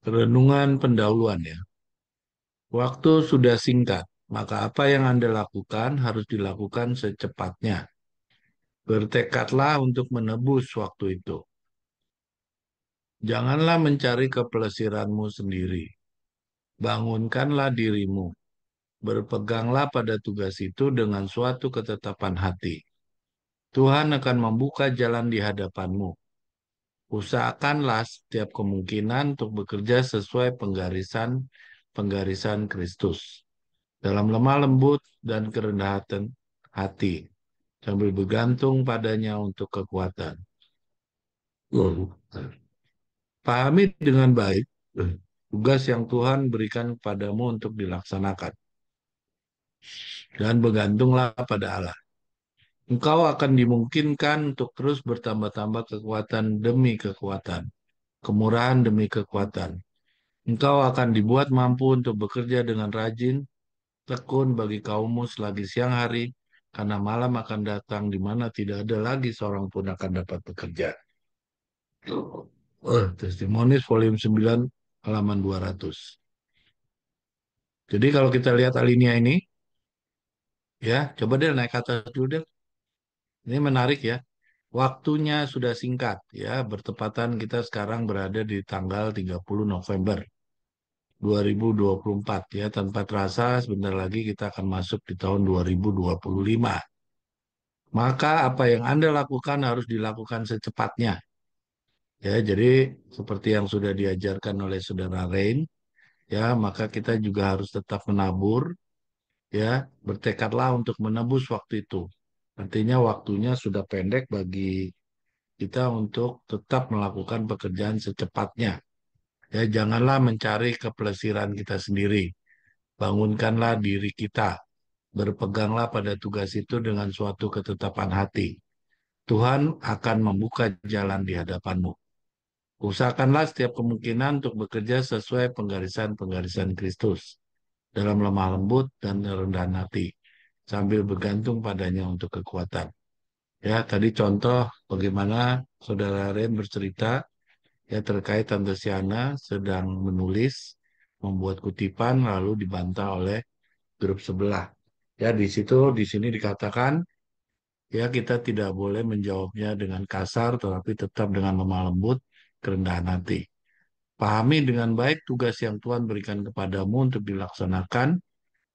Renungan pendahuluan ya. Waktu sudah singkat, maka apa yang Anda lakukan harus dilakukan secepatnya. Bertekadlah untuk menebus waktu itu. Janganlah mencari kepelesiranmu sendiri. Bangunkanlah dirimu. Berpeganglah pada tugas itu dengan suatu ketetapan hati. Tuhan akan membuka jalan di hadapanmu. Usahakanlah setiap kemungkinan untuk bekerja sesuai penggarisan Kristus. Dalam lemah lembut dan kerendahan hati, sambil bergantung padanya untuk kekuatan. Pahami dengan baik tugas yang Tuhan berikan kepadamu untuk dilaksanakan, dan bergantunglah pada Allah. Engkau akan dimungkinkan untuk terus bertambah-tambah kekuatan demi kekuatan, kemurahan demi kekuatan. Engkau akan dibuat mampu untuk bekerja dengan rajin, tekun bagi kaummu selagi siang hari, karena malam akan datang di mana tidak ada lagi seorang pun akan dapat bekerja. Testimonis volume 9 halaman 200. Jadi kalau kita lihat alinea ini, ya coba deh naik ke atas dulu deh. Ini menarik ya. Waktunya sudah singkat ya, bertepatan kita sekarang berada di tanggal 30 November 2024 ya. Tanpa terasa sebentar lagi kita akan masuk di tahun 2025. Maka apa yang Anda lakukan harus dilakukan secepatnya. Ya, jadi seperti yang sudah diajarkan oleh Saudara Rain, ya, maka kita juga harus tetap menabur, ya, bertekadlah untuk menebus waktu itu. Artinya waktunya sudah pendek bagi kita untuk tetap melakukan pekerjaan secepatnya. Ya, janganlah mencari kepelesiran kita sendiri. Bangunkanlah diri kita. Berpeganglah pada tugas itu dengan suatu ketetapan hati. Tuhan akan membuka jalan di hadapanmu. Usahakanlah setiap kemungkinan untuk bekerja sesuai penggarisan-penggarisan Kristus dalam lemah lembut dan rendahan hati, sambil bergantung padanya untuk kekuatan. Ya, tadi contoh bagaimana Saudara Ren bercerita ya terkait Tante Siana sedang menulis, membuat kutipan lalu dibantah oleh grup sebelah. Ya, di sini dikatakan ya kita tidak boleh menjawabnya dengan kasar, tetapi tetap dengan lemah lembut, kerendahan hati. Pahami dengan baik tugas yang Tuhan berikan kepadamu untuk dilaksanakan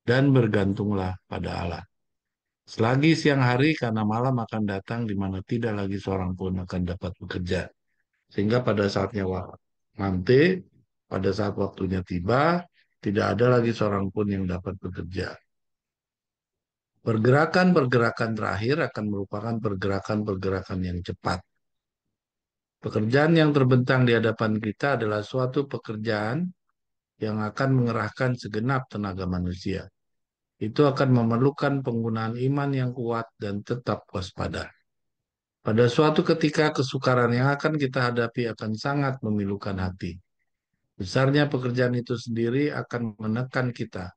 dan bergantunglah pada Allah. Selagi siang hari karena malam akan datang di mana tidak lagi seorang pun akan dapat bekerja. Sehingga pada saatnya nanti, pada saat waktunya tiba, tidak ada lagi seorang pun yang dapat bekerja. Pergerakan-pergerakan terakhir akan merupakan pergerakan-pergerakan yang cepat. Pekerjaan yang terbentang di hadapan kita adalah suatu pekerjaan yang akan mengerahkan segenap tenaga manusia. Itu akan memerlukan penggunaan iman yang kuat dan tetap waspada. Pada suatu ketika kesukaran yang akan kita hadapi akan sangat memilukan hati. Besarnya pekerjaan itu sendiri akan menekan kita.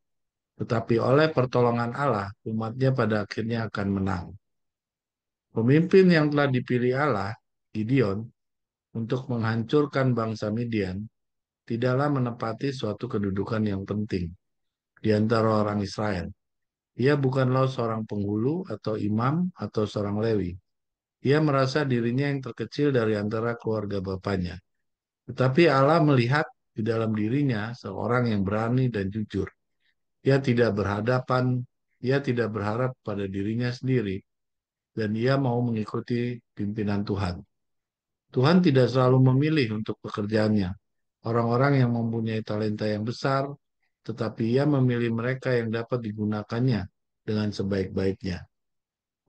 Tetapi oleh pertolongan Allah, umatnya pada akhirnya akan menang. Pemimpin yang telah dipilih Allah, Gideon, untuk menghancurkan bangsa Midian, tidaklah menepati suatu kedudukan yang penting di antara orang Israel. Ia bukanlah seorang penghulu atau imam atau seorang Lewi. Ia merasa dirinya yang terkecil dari antara keluarga bapaknya. Tetapi Allah melihat di dalam dirinya seorang yang berani dan jujur. Ia tidak berhadapan, ia tidak berharap pada dirinya sendiri, dan ia mau mengikuti pimpinan Tuhan. Tuhan tidak selalu memilih untuk pekerjaannya orang-orang yang mempunyai talenta yang besar, tetapi ia memilih mereka yang dapat digunakannya dengan sebaik-baiknya.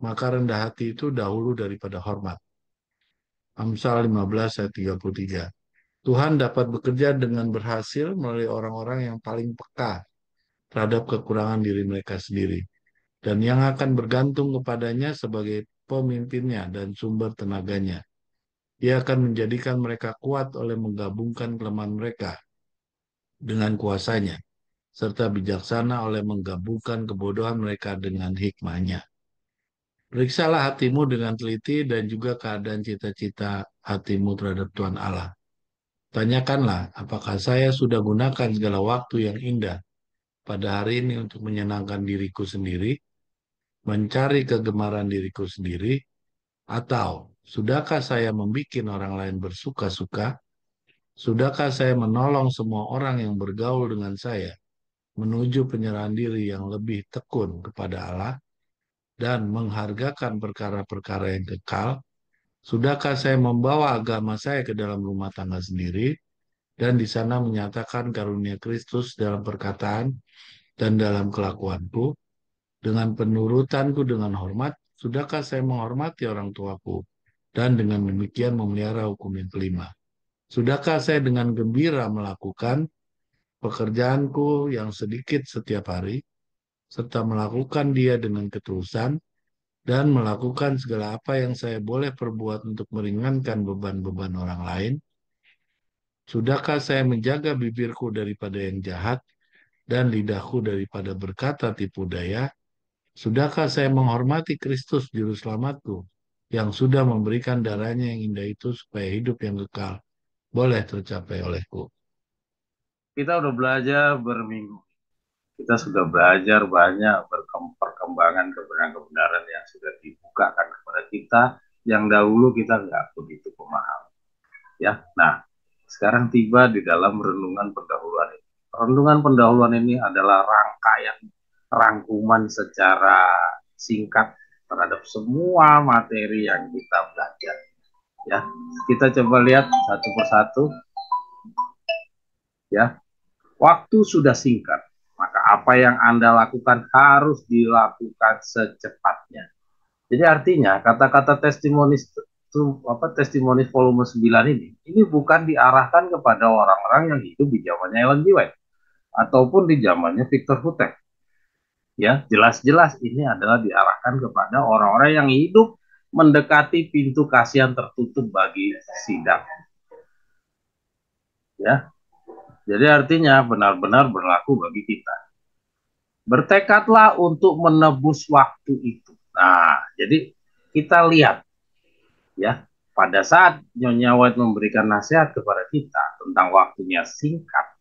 Maka rendah hati itu dahulu daripada hormat. Amsal 15 ayat 33. Tuhan dapat bekerja dengan berhasil melalui orang-orang yang paling peka terhadap kekurangan diri mereka sendiri dan yang akan bergantung kepadanya sebagai pemimpinnya dan sumber tenaganya. Ia akan menjadikan mereka kuat oleh menggabungkan kelemahan mereka dengan kuasanya, serta bijaksana oleh menggabungkan kebodohan mereka dengan hikmahnya. Periksalah hatimu dengan teliti dan juga keadaan cita-cita hatimu terhadap Tuhan Allah. Tanyakanlah, apakah saya sudah gunakan segala waktu yang indah pada hari ini untuk menyenangkan diriku sendiri, mencari kegemaran diriku sendiri, atau sudahkah saya membuat orang lain bersuka-suka? Sudahkah saya menolong semua orang yang bergaul dengan saya menuju penyerahan diri yang lebih tekun kepada Allah dan menghargakan perkara-perkara yang kekal? Sudahkah saya membawa agama saya ke dalam rumah tangga sendiri dan di sana menyatakan karunia Kristus dalam perkataan dan dalam kelakuanku, dengan penurutanku dengan hormat? Sudahkah saya menghormati orang tuaku dan dengan demikian memelihara hukum yang kelima? Sudahkah saya dengan gembira melakukan pekerjaanku yang sedikit setiap hari, serta melakukan dia dengan ketulusan, dan melakukan segala apa yang saya boleh perbuat untuk meringankan beban-beban orang lain? Sudahkah saya menjaga bibirku daripada yang jahat dan lidahku daripada berkata tipu daya? Sudahkah saya menghormati Kristus Juru Selamatku yang sudah memberikan darahnya yang indah itu supaya hidup yang kekal boleh tercapai olehku? Kita udah belajar berminggu. Kita sudah belajar banyak perkembangan kebenaran-kebenaran yang sudah dibukakan kepada kita yang dahulu kita nggak begitu paham. Ya, nah sekarang tiba di dalam renungan pendahuluan ini. Renungan pendahuluan ini adalah rangkaian rangkuman secara singkat terhadap semua materi yang kita belajar. Ya, kita coba lihat satu persatu. Ya, waktu sudah singkat, maka apa yang Anda lakukan harus dilakukan secepatnya. Jadi artinya kata-kata testimoni volume 9 ini bukan diarahkan kepada orang-orang yang hidup di zamannya Ellen G. White ataupun di zamannya Victor Hutek. Ya, jelas-jelas ini adalah diarahkan kepada orang-orang yang hidup mendekati pintu kasihan tertutup bagi sidang. Ya, jadi artinya benar-benar berlaku bagi kita. Bertekadlah untuk menebus waktu itu. Nah, jadi kita lihat ya, pada saat Nyonya White memberikan nasihat kepada kita tentang waktunya singkat,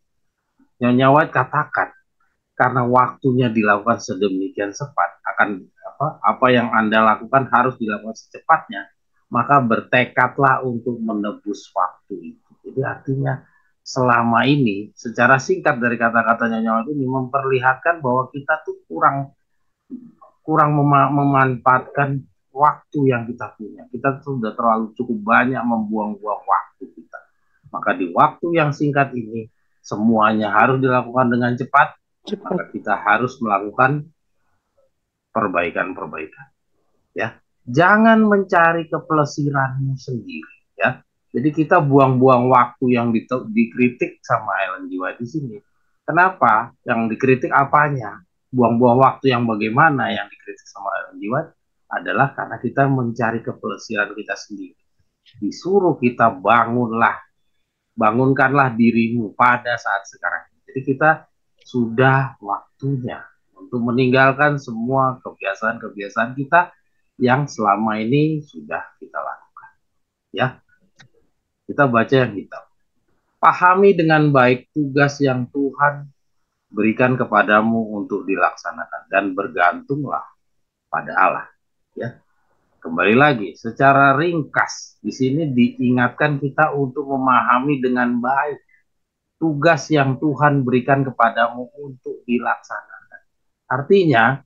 Nyonya White katakan karena waktunya dilakukan sedemikian cepat, akan apa yang Anda lakukan harus dilakukan secepatnya, maka bertekadlah untuk menebus waktu itu. Jadi artinya selama ini secara singkat dari kata-katanya Nyonya White ini memperlihatkan bahwa kita tuh kurang kurang memanfaatkan waktu yang kita punya. Kita sudah terlalu cukup banyak membuang-buang waktu kita. Maka di waktu yang singkat ini, semuanya harus dilakukan dengan cepat. Maka kita harus melakukan perbaikan-perbaikan. Ya, jangan mencari kepelesiranmu sendiri. Ya, jadi kita buang-buang waktu yang dikritik sama Ellen G. White di sini. Kenapa? Yang dikritik apanya? Buang-buang waktu yang bagaimana yang dikritik sama Ellen G. White adalah karena kita mencari kepelesiran kita sendiri. Disuruh kita bangunkanlah dirimu pada saat sekarang. Jadi kita sudah waktunya untuk meninggalkan semua kebiasaan-kebiasaan kita yang selama ini sudah kita lakukan. Ya, kita baca yang hitam. Pahami dengan baik tugas yang Tuhan berikan kepadamu untuk dilaksanakan dan bergantunglah pada Allah. Ya, kembali lagi secara ringkas di sini diingatkan kita untuk memahami dengan baik tugas yang Tuhan berikan kepadamu untuk dilaksanakan. Artinya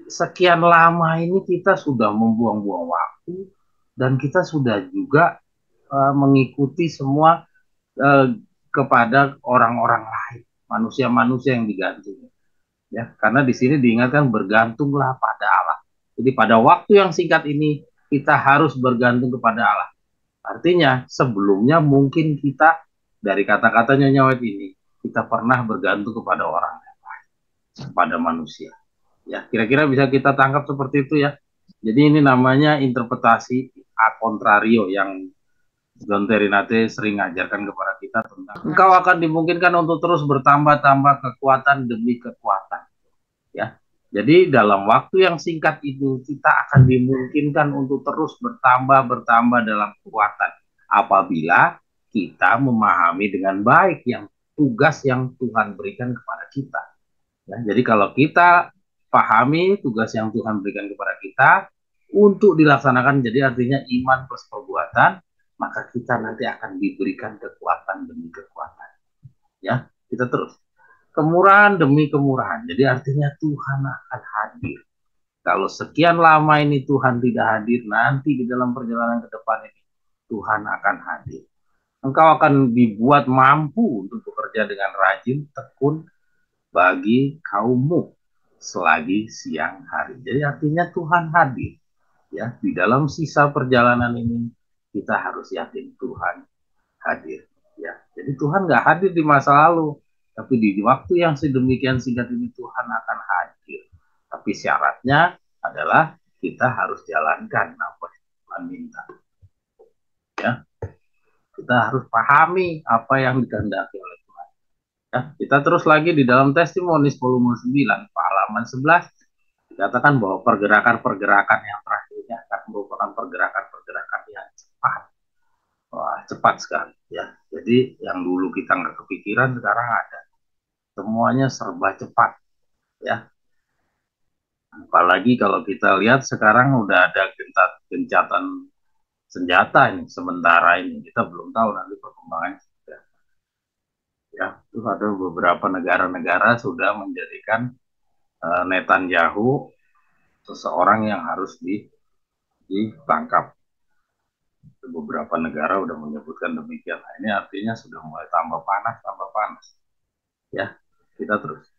sekian lama ini kita sudah membuang-buang waktu dan kita sudah juga mengikuti semua kepada orang-orang lain, manusia-manusia yang digantung. Ya, karena di sini diingatkan bergantunglah pada Allah. Jadi pada waktu yang singkat ini kita harus bergantung kepada Allah. Artinya sebelumnya mungkin kita dari kata-katanya Nyonya White ini kita pernah bergantung kepada orang lain, kepada manusia. Ya, kira-kira bisa kita tangkap seperti itu ya. Jadi ini namanya interpretasi a contrario yang John Terry Nate sering ajarkan kepada kita tentang engkau akan dimungkinkan untuk terus bertambah-tambah kekuatan demi kekuatan. Ya, jadi dalam waktu yang singkat itu kita akan dimungkinkan untuk terus bertambah dalam kekuatan apabila kita memahami dengan baik yang tugas yang Tuhan berikan kepada kita. Ya, jadi kalau kita pahami tugas yang Tuhan berikan kepada kita untuk dilaksanakan, jadi artinya iman plus perbuatan, maka kita nanti akan diberikan kekuatan demi kekuatan. Ya, kita terus kemurahan demi kemurahan. Jadi artinya Tuhan akan hadir. Kalau sekian lama ini Tuhan tidak hadir, nanti di dalam perjalanan ke depan ini Tuhan akan hadir. Engkau akan dibuat mampu untuk bekerja dengan rajin, tekun bagi kaummu selagi siang hari. Jadi artinya Tuhan hadir. Ya, di dalam sisa perjalanan ini kita harus yakin Tuhan hadir. Ya, jadi Tuhan nggak hadir di masa lalu, tapi di waktu yang sedemikian singkat ini Tuhan akan hadir. Tapi syaratnya adalah kita harus jalankan apa yang Tuhan minta. Ya, kita harus pahami apa yang dikehendaki oleh Tuhan. Ya, kita terus lagi di dalam Testimoni volume 9, halaman 11, dikatakan bahwa pergerakan-pergerakan yang terakhir ini akan merupakan pergerakan-pergerakan yang cepat. Wah, cepat sekali. Ya, jadi yang dulu kita nggak kepikiran sekarang ada. Semuanya serba cepat. Ya, apalagi kalau kita lihat sekarang udah ada gencatan senjata ini sementara ini kita belum tahu nanti perkembangan. Ya, itu ada beberapa negara-negara sudah menjadikan Netanyahu seseorang yang harus ditangkap. Beberapa negara sudah menyebutkan demikian. Nah, ini artinya sudah mulai tambah panas, tambah panas. Ya, kita terus.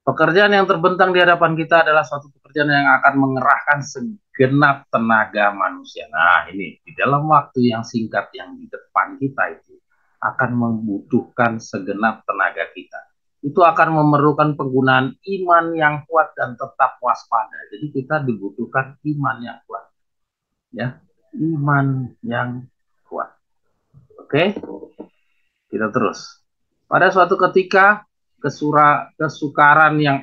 Pekerjaan yang terbentang di hadapan kita adalah suatu pekerjaan yang akan mengerahkan segenap tenaga manusia. Nah, ini di dalam waktu yang singkat yang di depan kita itu akan membutuhkan segenap tenaga kita. Itu akan memerlukan penggunaan iman yang kuat dan tetap waspada. Jadi kita dibutuhkan iman yang kuat. Ya, iman yang kuat. Oke, kita terus. Pada suatu ketika kesukaran yang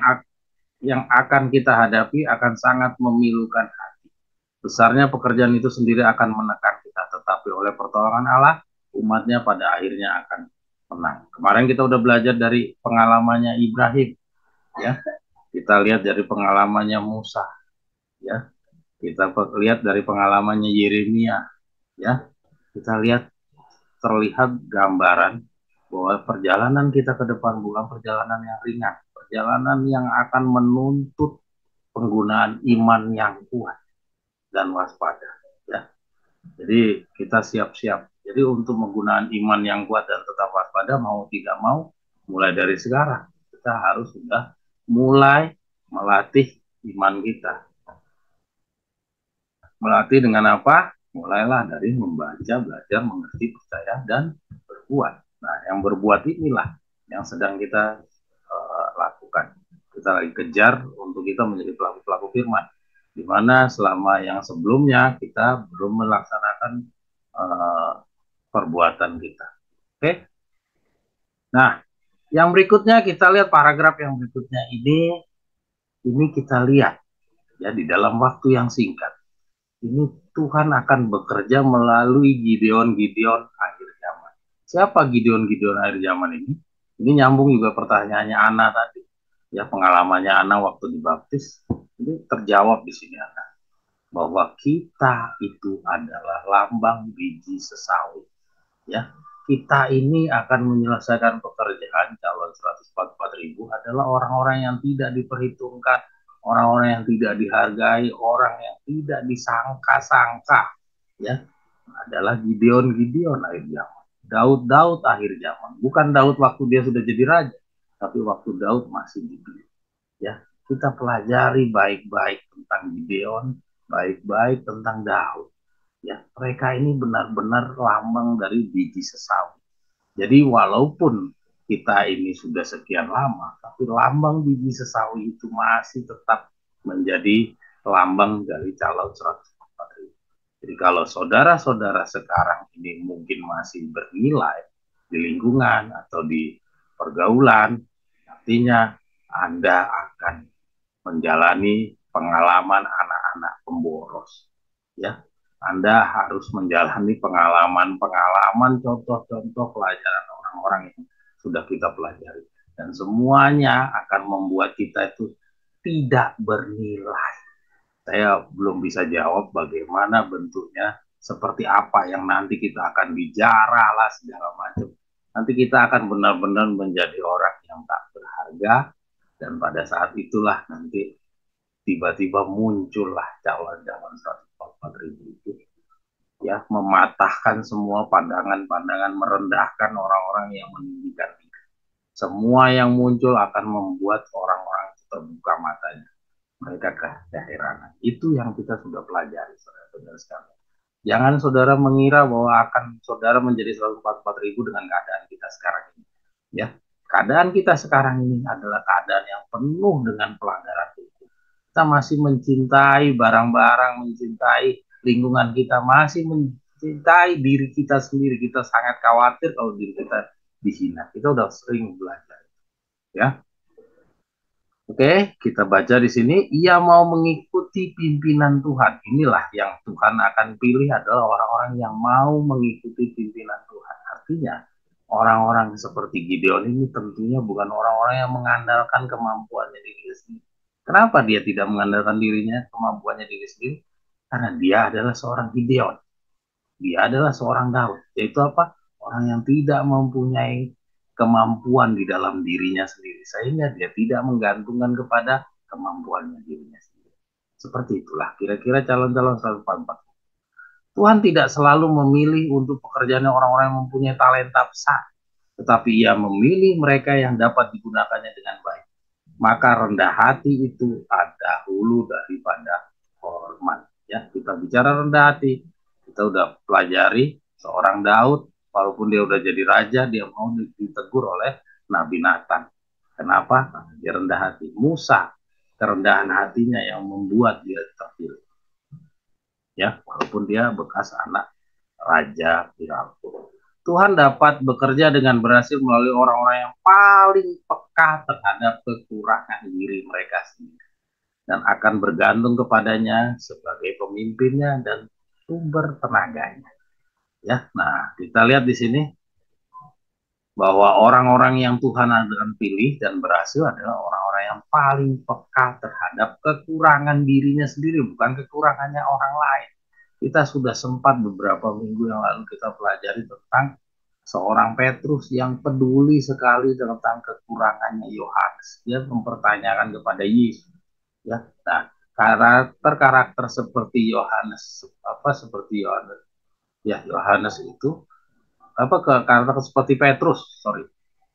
akan kita hadapi akan sangat memilukan hati. Besarnya pekerjaan itu sendiri akan menekan kita, tetapi oleh pertolongan Allah, umatnya pada akhirnya akan menang. Kemarin kita udah belajar dari pengalamannya Ibrahim, ya. Kita lihat dari pengalamannya Musa, ya. Kita lihat dari pengalamannya Yeremia, ya. Kita lihat terlihat gambaran bahwa perjalanan kita ke depan bukan perjalanan yang ringan, perjalanan yang akan menuntut penggunaan iman yang kuat dan waspada. Ya. Jadi kita siap-siap. Jadi untuk menggunakan iman yang kuat dan tetap waspada, mau tidak mau, mulai dari sekarang kita harus sudah mulai melatih iman kita. Melatih dengan apa? Mulailah dari membaca, belajar, mengerti, percaya, dan berbuat. Nah, yang berbuat inilah yang sedang kita lakukan. Kita lagi kejar untuk kita menjadi pelaku-pelaku firman. Di mana selama yang sebelumnya kita belum melaksanakan perbuatan kita. Oke? Nah, yang berikutnya kita lihat paragraf yang berikutnya ini kita lihat ya di dalam waktu yang singkat. Ini Tuhan akan bekerja melalui Gideon-Gideon akhir zaman. Siapa Gideon-Gideon akhir zaman ini? Ini nyambung juga pertanyaannya Ana tadi. Ya, pengalamannya Ana waktu dibaptis. Ini terjawab di sini Ana. Bahwa kita itu adalah lambang biji sesawi. Ya, kita ini akan menyelesaikan pekerjaan calon 144.000 adalah orang-orang yang tidak diperhitungkan, orang-orang yang tidak dihargai, orang yang tidak disangka-sangka, ya, adalah Gideon-Gideon akhir zaman, Daud-Daud akhir zaman, bukan Daud waktu dia sudah jadi raja, tapi waktu Daud masih dipilih. Ya, kita pelajari baik-baik tentang Gideon, baik-baik tentang Daud. Ya, mereka ini benar-benar lambang dari biji sesawi. Jadi walaupun kita ini sudah sekian lama, tapi lambang biji sesawi itu masih tetap menjadi lambang dari calon 144.000. Jadi kalau saudara-saudara sekarang ini mungkin masih bernilai di lingkungan atau di pergaulan, artinya Anda akan menjalani pengalaman anak-anak pemboros. Ya, Anda harus menjalani pengalaman-pengalaman, contoh-contoh pelajaran orang-orang yang sudah kita pelajari. Dan semuanya akan membuat kita itu tidak bernilai. Saya belum bisa jawab bagaimana bentuknya, seperti apa yang nanti kita akan dijarah lah segala macam. Nanti kita akan benar-benar menjadi orang yang tak berharga, dan pada saat itulah nanti tiba-tiba muncullah calon-calon 144.000 itu, ya, mematahkan semua pandangan-pandangan, merendahkan orang-orang yang meninggikan diri. Semua yang muncul akan membuat orang-orang terbuka matanya, mereka keheranan. Itu yang kita sudah pelajari, saudara-saudara sekalian. Jangan saudara mengira bahwa akan saudara menjadi 144.000 dengan keadaan kita sekarang ini. Ya, keadaan kita sekarang ini adalah keadaan yang penuh dengan pelanggaran hukum. Kita masih mencintai barang-barang, mencintai lingkungan kita, masih mencintai diri kita sendiri. Kita sangat khawatir kalau diri kita dihina. Kita udah sering belajar, ya. Oke, kita baca di sini. Ia mau mengikuti pimpinan Tuhan. Inilah yang Tuhan akan pilih, adalah orang-orang yang mau mengikuti pimpinan Tuhan. Artinya, orang-orang seperti Gideon ini tentunya bukan orang-orang yang mengandalkan kemampuannya diri sendiri. Kenapa dia tidak mengandalkan dirinya, kemampuannya diri sendiri? Karena dia adalah seorang Gideon. Dia adalah seorang Daud. Yaitu apa? Orang yang tidak mempunyai kemampuan di dalam dirinya sendiri, sehingga dia tidak menggantungkan kepada kemampuannya dirinya sendiri. Seperti itulah kira-kira calon-calon 144. Tuhan tidak selalu memilih untuk pekerjaannya orang-orang yang mempunyai talenta besar, tetapi ia memilih mereka yang dapat digunakannya dengan baik. Maka rendah hati itu ada hulu daripada hormat. Ya, kita bicara rendah hati, kita udah pelajari seorang Daud, walaupun dia udah jadi raja, dia mau ditegur oleh Nabi Nathan. Kenapa? Karena dia rendah hati. Musa, kerendahan hatinya yang membuat dia terpilih. Ya, walaupun dia bekas anak raja Firaun. Tuhan dapat bekerja dengan berhasil melalui orang-orang yang paling peka terhadap kekurangan diri mereka sendiri, dan akan bergantung kepadanya sebagai pemimpinnya dan sumber tenaganya. Ya, nah kita lihat di sini bahwa orang-orang yang Tuhan akan pilih dan berhasil adalah orang-orang yang paling peka terhadap kekurangan dirinya sendiri, bukan kekurangannya orang lain. Kita sudah sempat beberapa minggu yang lalu kita pelajari tentang seorang Petrus yang peduli sekali tentang kekurangannya Yohanes. Dia mempertanyakan kepada Yesus. Ya, nah, karakter-karakter seperti Yohanes, seperti Yohanes, ya Yohanes itu karakter seperti Petrus,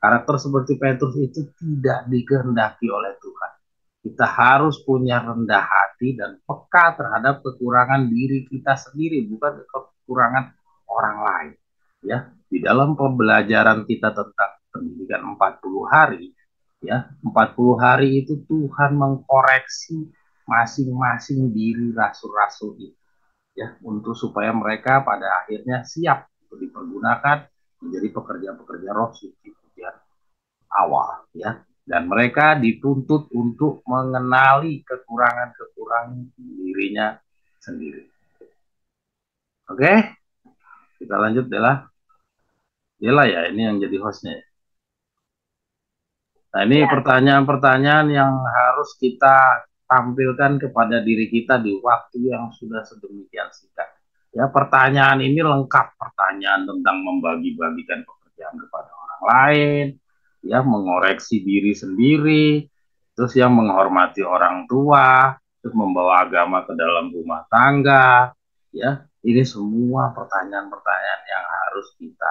karakter seperti Petrus itu tidak dikehendaki oleh Tuhan. Kita harus punya rendah hati dan peka terhadap kekurangan diri kita sendiri, bukan kekurangan orang lain. Ya, di dalam pembelajaran kita tentang pendidikan 40 hari, ya, 40 hari itu Tuhan mengkoreksi masing-masing diri rasul-rasul itu, ya, untuk supaya mereka pada akhirnya siap untuk dipergunakan menjadi pekerja-pekerja roh suci pujian awal, ya, dan mereka dituntut untuk mengenali kekurangan-kekurangan dirinya sendiri. Oke, kita lanjut. Dela ya, ini yang jadi hostnya. Nah, ini pertanyaan-pertanyaan yang harus kita tampilkan kepada diri kita di waktu yang sudah sedemikian singkat. Ya, pertanyaan ini lengkap. Pertanyaan tentang membagi-bagikan pekerjaan kepada orang lain, ya, mengoreksi diri sendiri, terus yang menghormati orang tua, terus membawa agama ke dalam rumah tangga, ya. Ini semua pertanyaan-pertanyaan yang harus kita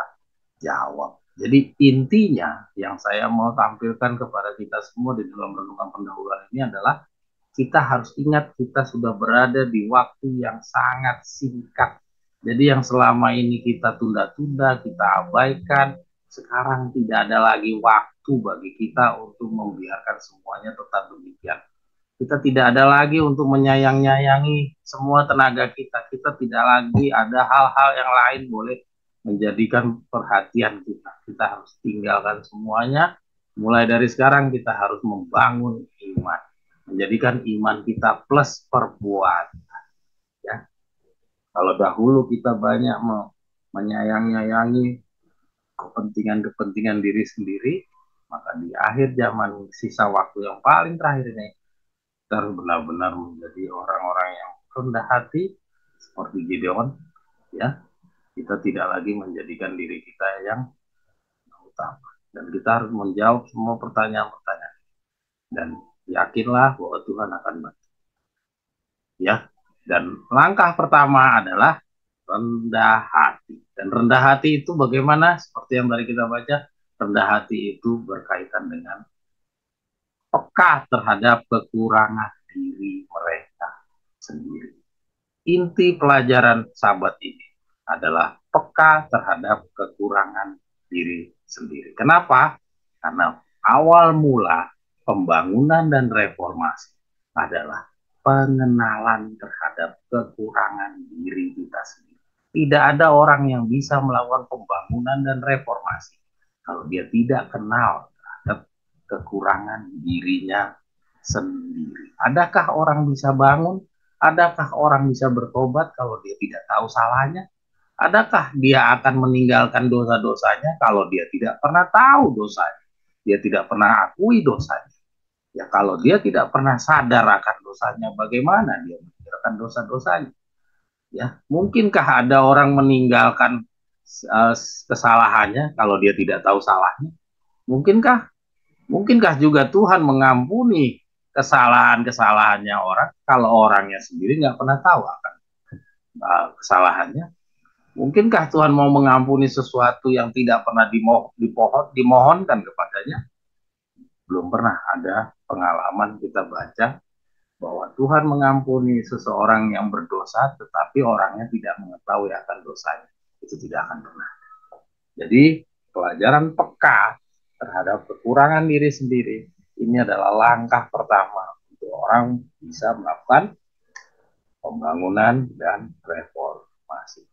jawab. Jadi intinya yang saya mau tampilkan kepada kita semua di dalam renungan pendahuluan ini adalah kita harus ingat kita sudah berada di waktu yang sangat singkat. Jadi yang selama ini kita tunda-tunda, kita abaikan, sekarang tidak ada lagi waktu bagi kita untuk membiarkan semuanya tetap demikian. Kita tidak ada lagi untuk menyayang-nyayangi semua tenaga kita. Kita tidak lagi ada hal-hal yang lain boleh menjadikan perhatian kita. Kita harus tinggalkan semuanya. Mulai dari sekarang kita harus membangun iman. Menjadikan iman kita plus perbuatan. Ya. Kalau dahulu kita banyak menyayang-nyayangi kepentingan-kepentingan diri sendiri, maka di akhir zaman sisa waktu yang paling terakhir ini kita harus benar-benar menjadi orang-orang yang rendah hati seperti Gideon, ya. Kita tidak lagi menjadikan diri kita yang utama, dan kita harus menjawab semua pertanyaan-pertanyaan, dan yakinlah bahwa Tuhan akan bantu, ya. Dan langkah pertama adalah rendah hati. Dan rendah hati itu bagaimana? Seperti yang tadi kita baca, rendah hati itu berkaitan dengan peka terhadap kekurangan diri mereka sendiri. Inti pelajaran sahabat ini adalah peka terhadap kekurangan diri sendiri. Kenapa? Karena awal mula pembangunan dan reformasi adalah pengenalan terhadap kekurangan diri kita sendiri. Tidak ada orang yang bisa melakukan pembangunan dan reformasi kalau dia tidak kenal terhadap kekurangan dirinya sendiri. Adakah orang bisa bangun? Adakah orang bisa bertobat kalau dia tidak tahu salahnya? Adakah dia akan meninggalkan dosa-dosanya kalau dia tidak pernah tahu dosanya? Dia tidak pernah akui dosanya. Ya kalau dia tidak pernah sadar akan dosanya, bagaimana dia meninggalkan dosa-dosanya? Ya, mungkinkah ada orang meninggalkan uh, kesalahannya kalau dia tidak tahu salahnya? Mungkinkah? Mungkinkah juga Tuhan mengampuni kesalahan-kesalahannya orang kalau orangnya sendiri nggak pernah tahu akan kesalahannya? Mungkinkah Tuhan mau mengampuni sesuatu yang tidak pernah dimohonkan kepadanya? Belum pernah ada pengalaman kita baca bahwa Tuhan mengampuni seseorang yang berdosa, tetapi orangnya tidak mengetahui akan dosanya. Itu tidak akan pernah. Jadi pelajaran peka terhadap kekurangan diri sendiri ini adalah langkah pertama untuk orang bisa melakukan pembangunan dan reformasi.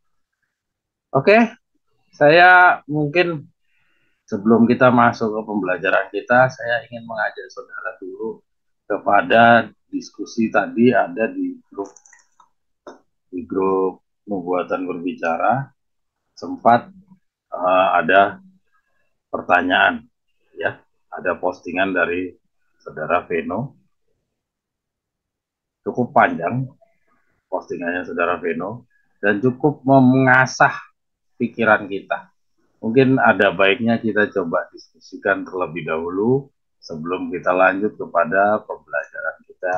Oke, saya mungkin sebelum kita masuk ke pembelajaran kita, saya ingin mengajak saudara dulu kepada diskusi tadi ada di grup pembuatan berbicara, sempat ada pertanyaan, ya, ada postingan dari saudara Veno, cukup panjang postingannya saudara Veno, dan cukup mengasah pikiran kita. Mungkin ada baiknya kita coba diskusikan terlebih dahulu sebelum kita lanjut kepada pembelajaran kita,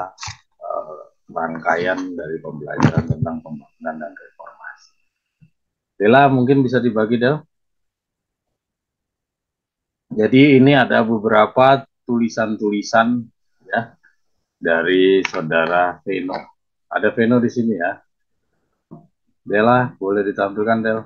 rangkaian dari pembelajaran tentang pembangunan dan reformasi. Dela, mungkin bisa dibagi, Del. Jadi ini ada beberapa tulisan-tulisan, ya, dari saudara Veno. Ada Veno di sini, ya. Dela, boleh ditampilkan, Del.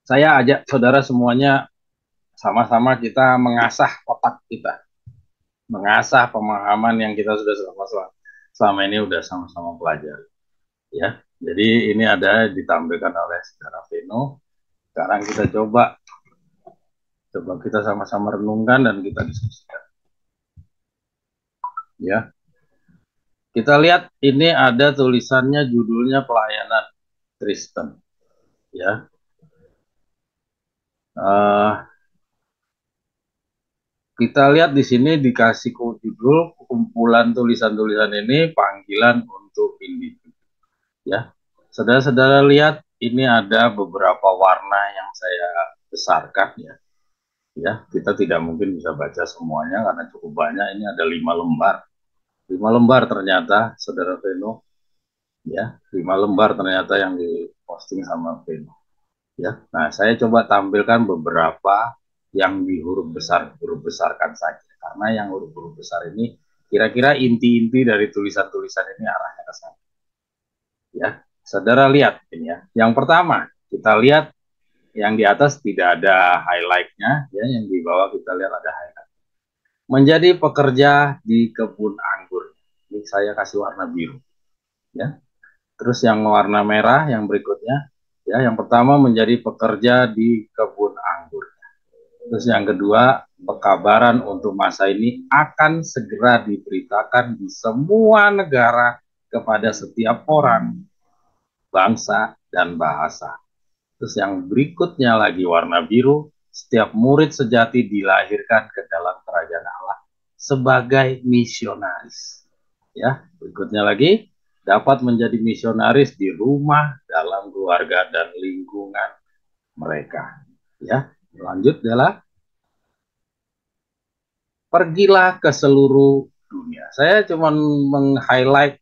Saya ajak saudara semuanya sama-sama kita mengasah otak kita, mengasah pemahaman yang kita sudah selama ini sudah sama-sama pelajari, ya. Jadi ini ada ditampilkan oleh saudara Veno. Sekarang kita coba kita sama-sama renungkan dan kita diskusikan, ya. Kita lihat ini ada tulisannya, judulnya pelayanan Kristen, ya. Kita lihat di sini dikasih judul kumpulan tulisan-tulisan ini panggilan untuk individu, ya. Saudara-saudara lihat ini ada beberapa warna yang saya besarkan, ya. Ya, kita tidak mungkin bisa baca semuanya karena cukup banyak. Ini ada 5 lembar. 5 lembar ternyata, saudara Veno, ya. 5 lembar ternyata yang diposting sama Veno, ya. Nah, saya coba tampilkan beberapa yang di huruf besarkan saja, karena yang huruf besar ini kira-kira inti-inti dari tulisan-tulisan ini arahnya ke sana, ya. Saudara lihat ini, ya. Yang pertama kita lihat yang di atas tidak ada highlight-nya, ya. Yang di bawah kita lihat ada highlight. Menjadi pekerja di kebun anggur. Ini saya kasih warna biru, ya. Terus yang warna merah yang berikutnya, ya, yang pertama menjadi pekerja di kebun anggur. Terus yang kedua, pekabaran untuk masa ini akan segera diberitakan di semua negara kepada setiap orang, bangsa, dan bahasa. Terus yang berikutnya lagi warna biru, setiap murid sejati dilahirkan ke dalam kerajaan Allah sebagai misionaris. Ya, berikutnya lagi dapat menjadi misionaris di rumah, dalam keluarga dan lingkungan mereka. Ya, lanjut adalah pergilah ke seluruh dunia. Saya cuma meng-highlight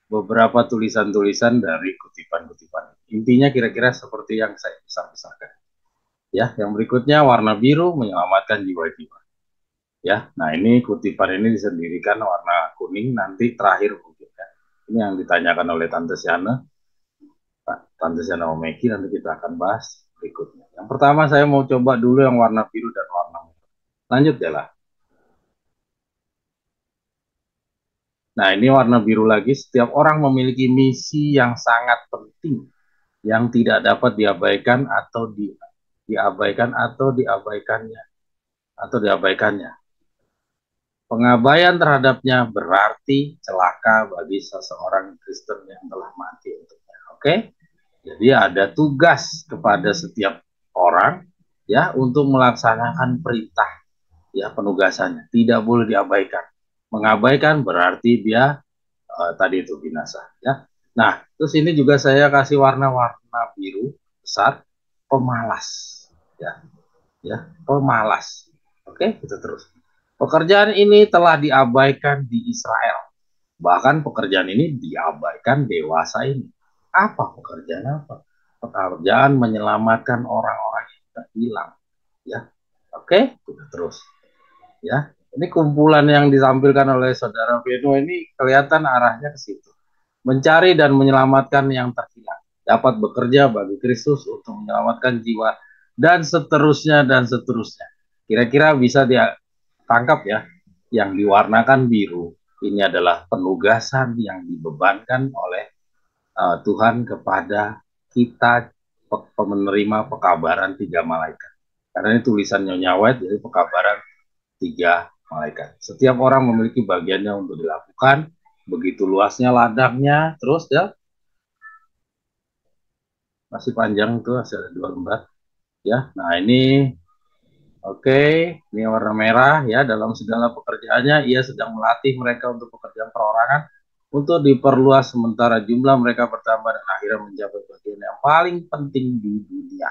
beberapa tulisan-tulisan dari kutipan-kutipan. Intinya kira-kira seperti yang saya besar-besarkan. Ya, yang berikutnya warna biru menyelamatkan jiwa-jiwa. Ya, nah ini kutipan ini disendirikan warna kuning nanti terakhir mungkin ya. Ini yang ditanyakan oleh Tante Siana Omeki nanti kita akan bahas berikutnya. Yang pertama saya mau coba dulu yang warna biru dan warna merah. Lanjut ya lah. Nah ini warna biru lagi. Setiap orang memiliki misi yang sangat penting yang tidak dapat diabaikan atau diabaikan atau diabaikannya atau diabaikannya. Pengabaian terhadapnya berarti celaka bagi seseorang Kristen yang telah mati untuknya. Oke? Jadi ada tugas kepada setiap orang ya untuk melaksanakan perintah ya penugasannya. Tidak boleh diabaikan. Mengabaikan berarti dia tadi itu binasa ya. Nah, terus ini juga saya kasih warna-warna biru besar pemalas ya. Ya, pemalas. Oke, kita terus. Pekerjaan ini telah diabaikan di Israel. Bahkan pekerjaan ini diabaikan dewasa ini. Apa pekerjaan apa? Pekerjaan menyelamatkan orang-orang yang terhilang. Ya, oke, kita terus. Ya, ini kumpulan yang ditampilkan oleh saudara Vino ini kelihatan arahnya ke situ. Mencari dan menyelamatkan yang terhilang. Dapat bekerja bagi Kristus untuk menyelamatkan jiwa dan seterusnya dan seterusnya. Kira-kira bisa dia tangkap ya, yang diwarnakan biru ini adalah penugasan yang dibebankan oleh Tuhan kepada kita penerima pekabaran tiga malaikat. Karena ini tulisan Nyonya White, jadi pekabaran tiga malaikat. Setiap orang memiliki bagiannya untuk dilakukan. Begitu luasnya ladangnya, terus ya masih panjang tuh, masih ada 2 lembar. Ya, nah ini oke, ini warna merah ya. Dalam segala pekerjaannya, ia sedang melatih mereka untuk pekerjaan perorangan untuk diperluas sementara jumlah mereka bertambah dan akhirnya mencapai bagian yang paling penting di dunia.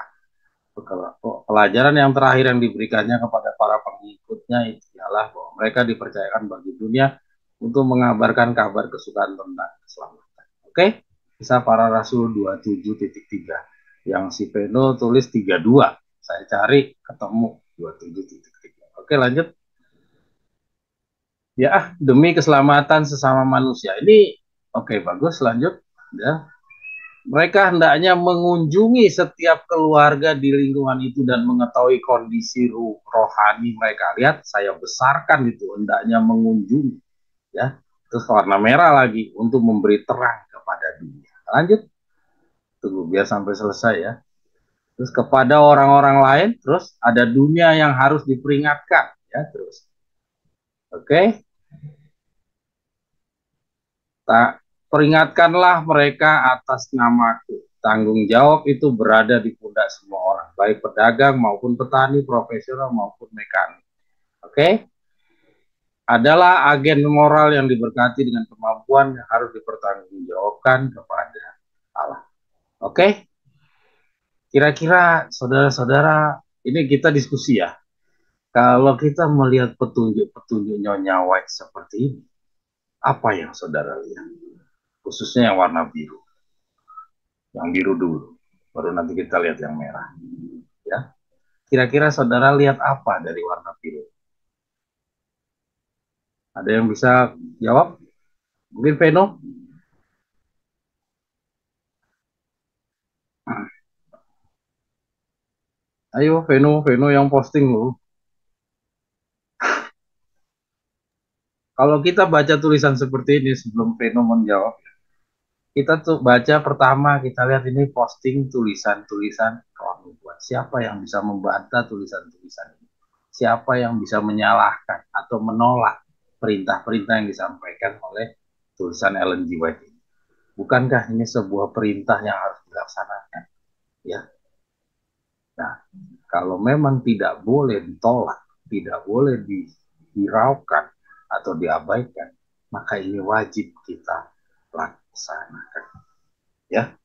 Pelajaran yang terakhir yang diberikannya kepada para pengikutnya ialah bahwa mereka dipercayakan bagi dunia untuk mengabarkan kabar kesukaan tentang keselamatan. Oke, kisah para rasul 27.3 yang si Peno tulis 32. Saya cari ketemu 27.3. Oke, lanjut. Ya, demi keselamatan sesama manusia. Ini oke, bagus, lanjut. Ya. Mereka hendaknya mengunjungi setiap keluarga di lingkungan itu dan mengetahui kondisi rohani mereka. Lihat, saya besarkan itu, hendaknya mengunjungi. Ya, terus warna merah lagi untuk memberi terang kepada dunia. Lanjut, tunggu biar sampai selesai ya. Terus kepada orang-orang lain, terus ada dunia yang harus diperingatkan. Ya, terus. Oke, tak peringatkanlah mereka atas namaku. Tanggung jawab itu berada di pundak semua orang, baik pedagang maupun petani, profesional maupun mekanik. Oke? Adalah agen moral yang diberkati dengan kemampuan yang harus dipertanggungjawabkan kepada Allah. Oke? Kira-kira saudara-saudara, ini kita diskusi ya. Kalau kita melihat petunjuk-petunjuk Nyonya White seperti ini, apa yang saudara lihat? Khususnya yang warna biru. Yang biru dulu, baru nanti kita lihat yang merah. Ya, kira-kira saudara lihat apa dari warna biru? Ada yang bisa jawab? Mungkin Veno? Ayo Veno, Veno yang posting loh. Kalau kita baca tulisan seperti ini sebelum Veno menjawab, Kita tuh baca pertama, kita lihat ini posting tulisan-tulisan kawan buat. Siapa yang bisa membantah tulisan-tulisan ini? Siapa yang bisa menyalahkan atau menolak perintah-perintah yang disampaikan oleh tulisan Ellen G. White ini? Bukankah ini sebuah perintah yang harus dilaksanakan? Ya, nah kalau memang tidak boleh ditolak, tidak boleh dihiraukan atau diabaikan, maka ini wajib kita laksanakan. Ya,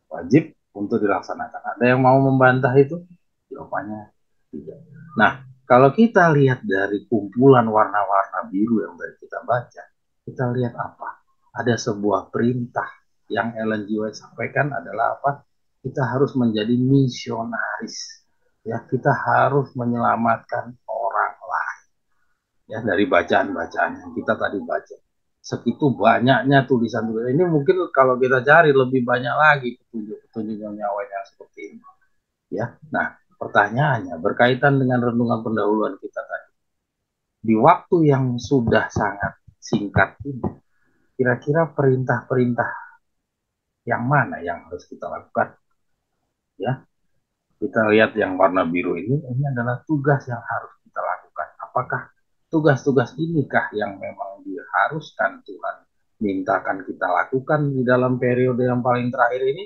wajib untuk dilaksanakan. Ada yang mau membantah itu? Jawabannya tidak. Nah, kalau kita lihat dari kumpulan warna-warna biru yang tadi kita baca, kita lihat apa? Ada sebuah perintah yang Ellen G. White sampaikan adalah apa? Kita harus menjadi misionaris. Ya, kita harus menyelamatkan orang lain. Ya, dari bacaan-bacaan yang kita tadi baca. Segitu banyaknya tulisan-tulisan ini, mungkin kalau kita cari lebih banyak lagi petunjuk-petunjuk yang seperti ini. Ya, nah pertanyaannya berkaitan dengan renungan pendahuluan kita tadi. Di waktu yang sudah sangat singkat ini, kira-kira perintah-perintah yang mana yang harus kita lakukan? Ya, kita lihat yang warna biru ini adalah tugas yang harus kita lakukan. Apakah tugas-tugas inikah yang memang diharuskan Tuhan mintakan kita lakukan di dalam periode yang paling terakhir ini?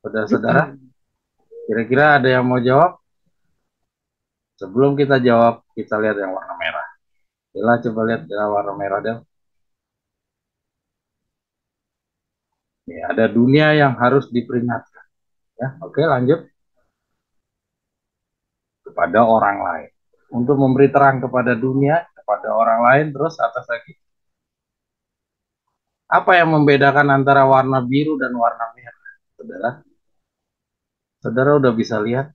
Saudara-saudara, kira-kira ada yang mau jawab? Sebelum kita jawab, kita lihat yang warna merah. Bila coba lihat yang warna merah deh. Ya, ada dunia yang harus diperingatkan. Ya, oke lanjut kepada orang lain. Untuk memberi terang kepada dunia, kepada orang lain, terus atas lagi. Apa yang membedakan antara warna biru dan warna merah? Saudara, saudara udah bisa lihat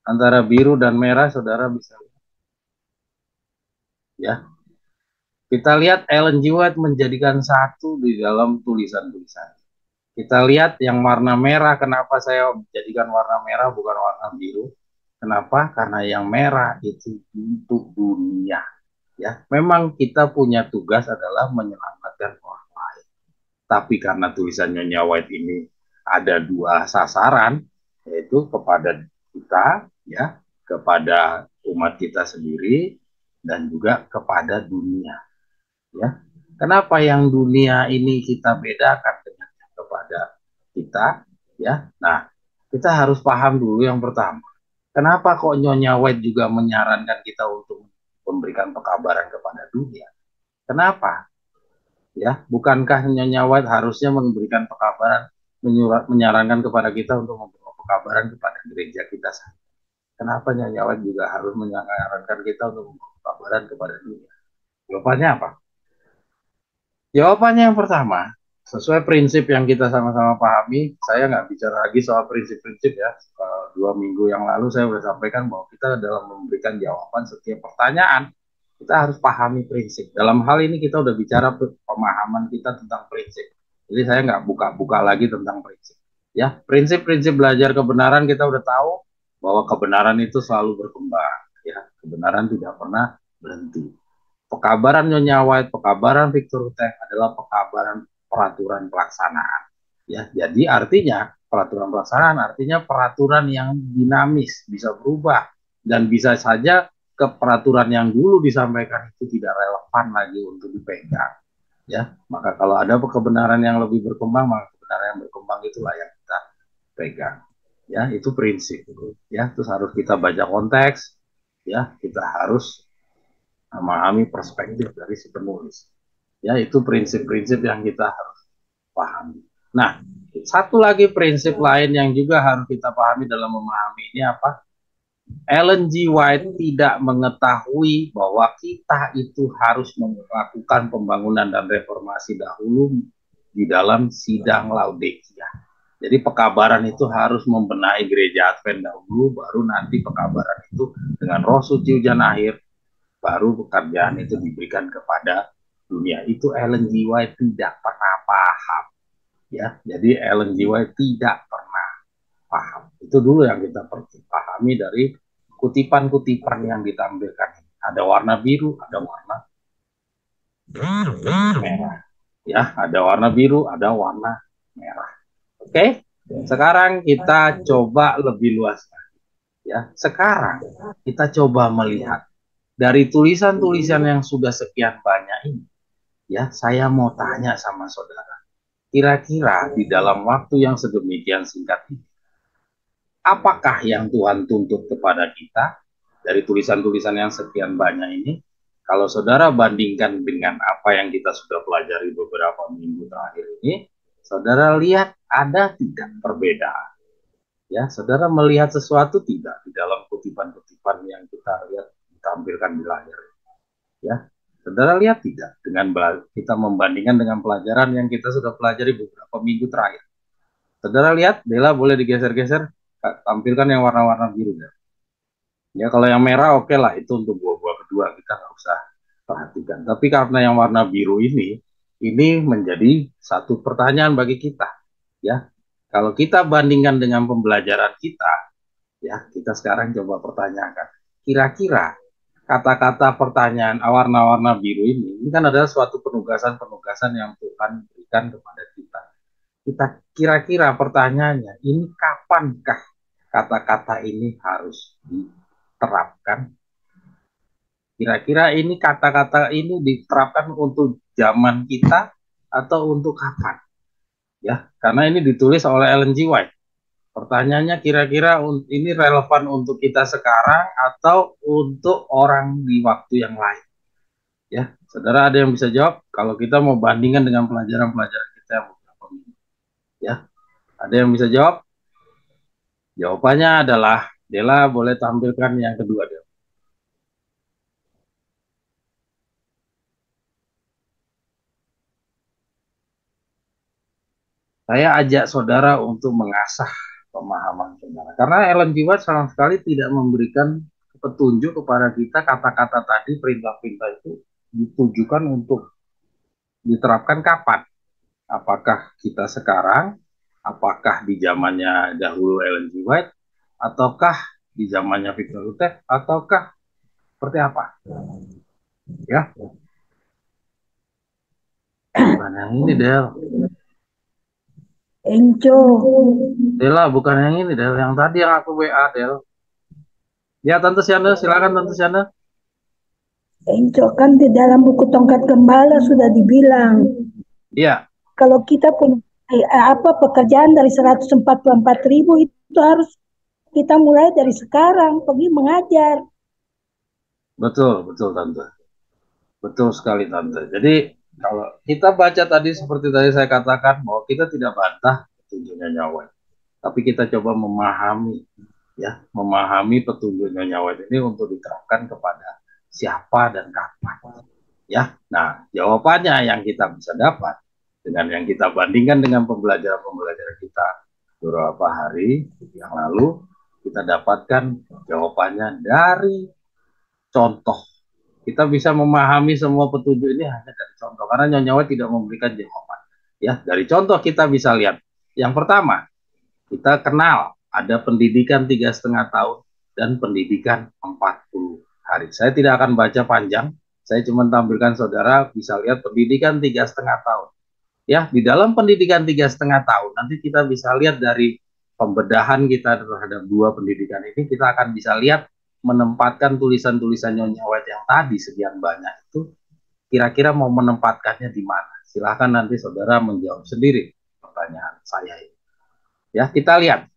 antara biru dan merah, saudara bisa lihat. Ya, kita lihat Ellen G. White menjadikan satu di dalam tulisan-tulisan. Kita lihat yang warna merah, kenapa saya jadikan warna merah bukan warna biru? Kenapa? Karena yang merah itu untuk dunia. Ya, memang kita punya tugas adalah menyelamatkan orang lain. Tapi karena tulisan Nyonya White ini ada dua sasaran, yaitu kepada kita, ya, kepada umat kita sendiri, dan juga kepada dunia. Ya, kenapa yang dunia ini kita bedakan dengan yang kepada kita? Ya, nah kita harus paham dulu yang pertama. Kenapa kok Nyonya White juga menyarankan kita untuk memberikan pekabaran kepada dunia? Kenapa? Ya, bukankah Nyonya White harusnya memberikan pekabaran, menyarankan kepada kita untuk memberikan pekabaran kepada gereja kita? Kenapa Nyonya White juga harus menyarankan kita untuk memberikan pekabaran kepada dunia? Jawabannya apa? Jawabannya yang pertama, sesuai prinsip yang kita sama-sama pahami, saya nggak bicara lagi soal prinsip-prinsip ya. 2 minggu yang lalu saya sudah sampaikan bahwa kita dalam memberikan jawaban setiap pertanyaan, kita harus pahami prinsip. Dalam hal ini kita udah bicara pemahaman kita tentang prinsip. Jadi saya nggak buka-buka lagi tentang prinsip. Ya, prinsip-prinsip belajar kebenaran kita udah tahu bahwa kebenaran itu selalu berkembang. Ya, kebenaran tidak pernah berhenti. Pekabaran Nyonya White, pekabaran Victor Hutek adalah pekabaran peraturan pelaksanaan. Ya, jadi artinya peraturan pelaksanaan artinya peraturan yang dinamis, bisa berubah dan bisa saja ke peraturan yang dulu disampaikan itu tidak relevan lagi untuk dipegang. Ya, maka kalau ada kebenaran yang lebih berkembang, maka kebenaran yang berkembang itulah yang kita pegang. Ya, itu prinsip. Ya, terus harus kita baca konteks. Ya, kita harus memahami perspektif dari si penulis. Ya, itu prinsip-prinsip yang kita harus pahami. Nah, satu lagi prinsip lain yang juga harus kita pahami dalam memahami ini apa? Ellen G. White tidak mengetahui bahwa kita itu harus melakukan pembangunan dan reformasi dahulu di dalam sidang Laodikia. Jadi pekabaran itu harus membenahi gereja Advent dahulu, baru nanti pekabaran itu dengan roh suci hujan akhir baru pekerjaan itu diberikan kepada dunia. Itu Ellen G. White tidak pernah paham. Ya, jadi Ellen G. White tidak pernah paham. Itu dulu yang kita perlu pahami dari kutipan-kutipan yang ditampilkan. Ada warna biru, ada warna Merah. Ya, ada warna biru, ada warna merah. Oke, sekarang kita coba lebih luas. Ya, sekarang kita coba melihat dari tulisan-tulisan yang sudah sekian banyak ini. Ya, saya mau tanya sama saudara. Kira-kira di dalam waktu yang sedemikian singkat ini, apakah yang Tuhan tuntut kepada kita dari tulisan-tulisan yang sekian banyak ini? Kalau saudara bandingkan dengan apa yang kita sudah pelajari beberapa minggu terakhir ini, saudara lihat ada tidak perbedaan? Ya, saudara melihat sesuatu tidak di dalam kutipan-kutipan yang kita lihat ditampilkan di layar? Ya, saudara lihat tidak dengan kita membandingkan dengan pelajaran yang kita sudah pelajari beberapa minggu terakhir? Saudara lihat, Dela boleh digeser-geser, tampilkan yang warna-warna biru ya. Ya, kalau yang merah oke lah, itu untuk buah-buah kedua, kita nggak usah perhatikan. Tapi karena yang warna biru ini menjadi satu pertanyaan bagi kita. Ya, kalau kita bandingkan dengan pembelajaran kita, ya kita sekarang coba pertanyakan. Kira-kira kata-kata pertanyaan warna-warna biru ini kan adalah suatu penugasan-penugasan yang Tuhan berikan kepada kita. Kita kira-kira pertanyaannya, ini kapankah kata-kata ini harus diterapkan? Kira-kira ini kata-kata ini diterapkan untuk zaman kita atau untuk kapan? Ya, karena ini ditulis oleh Ellen G. White. Pertanyaannya kira-kira ini relevan untuk kita sekarang atau untuk orang di waktu yang lain? Ya, saudara ada yang bisa jawab? Kalau kita mau bandingkan dengan pelajaran-pelajaran kita yang beberapa minggu, ya, ada yang bisa jawab? Jawabannya adalah Dela boleh tampilkan yang kedua, Dela. Saya ajak saudara untuk mengasah pemahaman saudara. Karena Ellen G. White sama sekali tidak memberikan petunjuk kepada kita kata-kata tadi, perintah-perintah itu ditujukan untuk diterapkan kapan. Apakah kita sekarang, apakah di zamannya dahulu Ellen G. White, ataukah di zamannya Victor Luther, ataukah seperti apa? Ya, bukan yang ini, Del. Enco, Dela, bukan yang ini, Del. Yang tadi yang aku WA, Del. Ya, Tante Siana, silakan Tante Siana. Enco kan di dalam buku Tongkat Gembala sudah dibilang Iya, kalau kita punya apa pekerjaan dari 144.000 itu harus kita mulai dari sekarang pergi mengajar. betul, betul Tante. Betul sekali Tante. Jadi kalau kita baca tadi seperti tadi saya katakan bahwa kita tidak bantah petunjuknya nyawa, tapi kita coba memahami, ya, memahami petunjuknya nyawa ini untuk diterapkan kepada siapa dan kapan. Ya, nah jawabannya yang kita bisa dapat dengan yang kita bandingkan dengan pembelajaran-pembelajaran kita beberapa hari yang lalu, kita dapatkan jawabannya dari contoh. Kita bisa memahami semua petunjuk ini hanya dari contoh, karena Nyonya tidak memberikan jawaban. Ya, dari contoh kita bisa lihat. Yang pertama, kita kenal ada pendidikan 3,5 tahun dan pendidikan 40 hari. Saya tidak akan baca panjang, saya cuma tampilkan saudara bisa lihat pendidikan 3,5 tahun. Ya, di dalam pendidikan 3,5 tahun nanti kita bisa lihat dari pembedahan kita terhadap dua pendidikan ini, kita akan bisa lihat menempatkan tulisan-tulisan Nyonya White yang tadi sekian banyak itu kira-kira mau menempatkannya di mana. Silahkan nanti saudara menjawab sendiri pertanyaan saya ini. Ya, kita lihat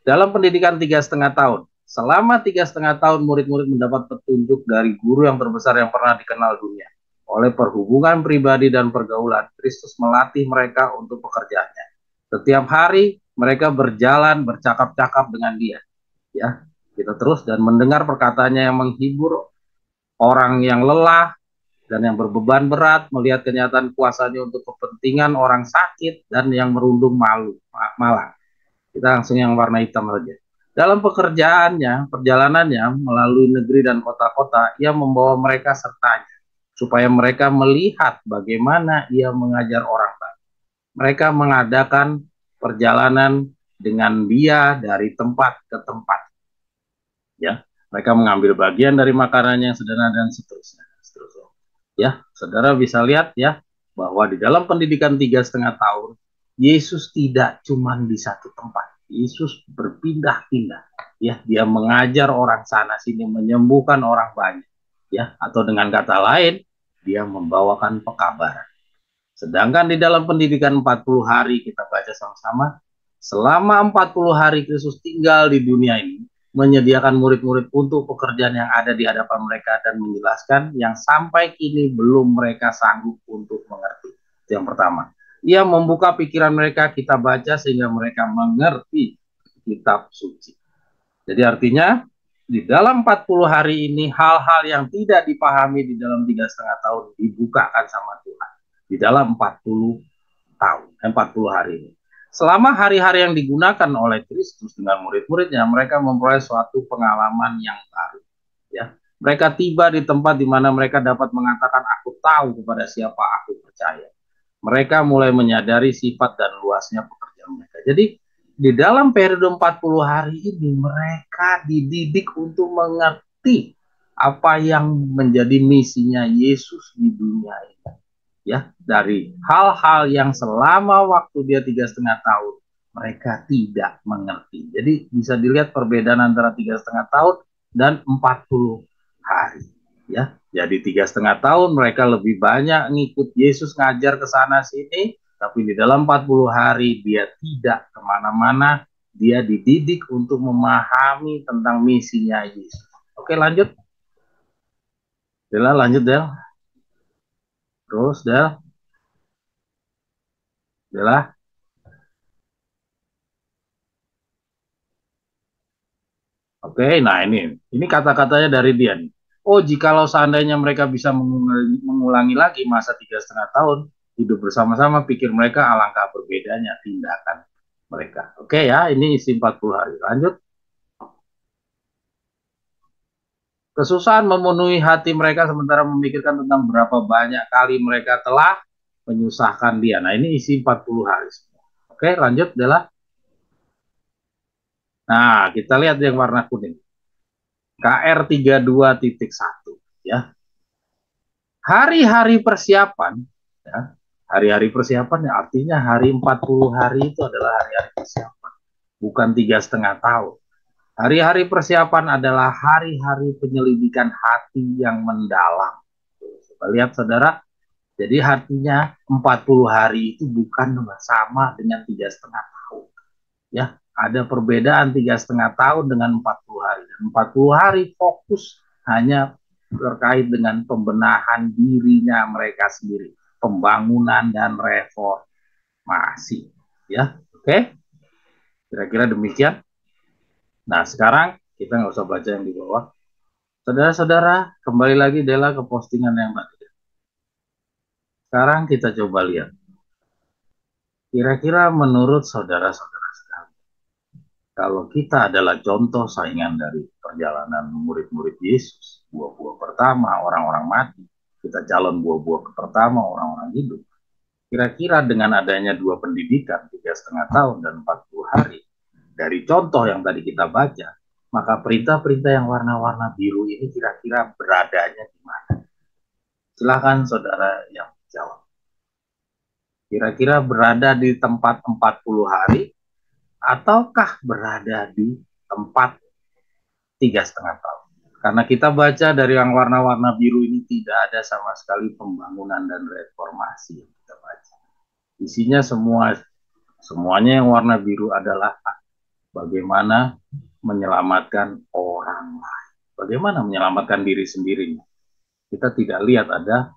dalam pendidikan 3,5 tahun. Selama 3,5 tahun murid-murid mendapat petunjuk dari guru yang terbesar yang pernah dikenal dunia. Oleh perhubungan pribadi dan pergaulan, Kristus melatih mereka untuk pekerjaannya. Setiap hari mereka berjalan bercakap-cakap dengan dia. Ya, kita terus dan mendengar perkataannya yang menghibur orang yang lelah dan yang berbeban berat, melihat kenyataan kuasanya untuk kepentingan orang sakit dan yang merundung malah. Kita langsung yang warna hitam saja. Dalam pekerjaannya, perjalanannya melalui negeri dan kota-kota, ia membawa mereka sertanya supaya mereka melihat bagaimana ia mengajar orang tadi. Mereka mengadakan perjalanan dengan dia dari tempat ke tempat. Ya, mereka mengambil bagian dari makanannya yang sederhana dan seterusnya. Ya, saudara bisa lihat ya bahwa di dalam pendidikan 3,5 tahun Yesus tidak cuma di satu tempat. Yesus berpindah-pindah. Ya, dia mengajar orang sana sini, menyembuhkan orang banyak. Ya, atau dengan kata lain, dia membawakan pekabaran. Sedangkan di dalam pendidikan 40 hari kita baca sama-sama, selama 40 hari Kristus tinggal di dunia ini, menyediakan murid-murid untuk pekerjaan yang ada di hadapan mereka dan menjelaskan yang sampai kini belum mereka sanggup untuk mengerti. Itu yang pertama. Ia membuka pikiran mereka, kita baca sehingga mereka mengerti kitab suci. Jadi artinya di dalam 40 hari ini hal-hal yang tidak dipahami di dalam 3,5 tahun dibukakan sama Tuhan di dalam 40 tahun, 40 hari ini. Selama hari-hari yang digunakan oleh Kristus dengan murid-muridnya, mereka memperoleh suatu pengalaman yang baru. Ya, mereka tiba di tempat di mana mereka dapat mengatakan, "Aku tahu kepada siapa aku percaya." Mereka mulai menyadari sifat dan luasnya pekerjaan mereka. Jadi di dalam periode 40 hari ini mereka dididik untuk mengerti apa yang menjadi misinya Yesus di dunia ini. Ya, dari hal-hal yang selama waktu dia 3,5 tahun mereka tidak mengerti. Jadi bisa dilihat perbedaan antara 3,5 tahun dan 40 hari. Ya, jadi 3,5 tahun mereka lebih banyak ngikut Yesus ngajar ke sana sini, tapi di dalam 40 hari dia tidak kemana-mana, dia dididik untuk memahami tentang misinya Yesus. Oke, lanjut. Dela, lanjut Del. Terus Del. Dela. Oke, nah ini kata-katanya dari dia nih. Oh, jikalau seandainya mereka bisa mengulangi lagi masa 3,5 tahun hidup bersama-sama, pikir mereka alangkah berbedanya tindakan mereka. Oke ya, ini isi 40 hari. Lanjut. Kesusahan memenuhi hati mereka sementara memikirkan tentang berapa banyak kali mereka telah menyusahkan dia. Nah, ini isi 40 hari. Oke, lanjut adalah. Nah, kita lihat yang warna kuning. KR 32.1 ya. Hari-hari persiapan ya. Hari-hari persiapan ya artinya hari 40 hari itu adalah hari-hari persiapan, bukan 3,5 tahun. Hari-hari persiapan adalah hari-hari penyelidikan hati yang mendalam. Coba lihat saudara, jadi artinya 40 hari itu bukan sama dengan 3,5 tahun. Ya, ada perbedaan 3,5 tahun dengan 40 hari. Dan 40 hari fokus hanya terkait dengan pembenahan dirinya mereka sendiri, pembangunan dan reformasi. Ya, oke? Kira-kira demikian. Nah, sekarang kita nggak usah baca yang di bawah. Saudara-saudara, kembali lagi Dela ke postingan yang tadi. Sekarang kita coba lihat. Kira-kira menurut saudara-saudara sekalian, kalau kita adalah contoh saingan dari perjalanan murid-murid Yesus, buah-buah pertama, orang-orang mati, kita calon buah-buah pertama, orang-orang hidup. Kira-kira dengan adanya dua pendidikan, 3,5 tahun dan 40 hari, dari contoh yang tadi kita baca, maka perintah-perintah yang warna-warna biru ini kira-kira beradanya di mana? Silakan saudara yang jawab. Kira-kira berada di tempat 40 hari, ataukah berada di tempat 3,5 tahun? Karena kita baca dari yang warna-warna biru ini tidak ada sama sekali pembangunan dan reformasi yang kita baca. Isinya semuanya yang warna biru adalah bagaimana menyelamatkan orang lain. Bagaimana menyelamatkan diri sendiri. Kita tidak lihat ada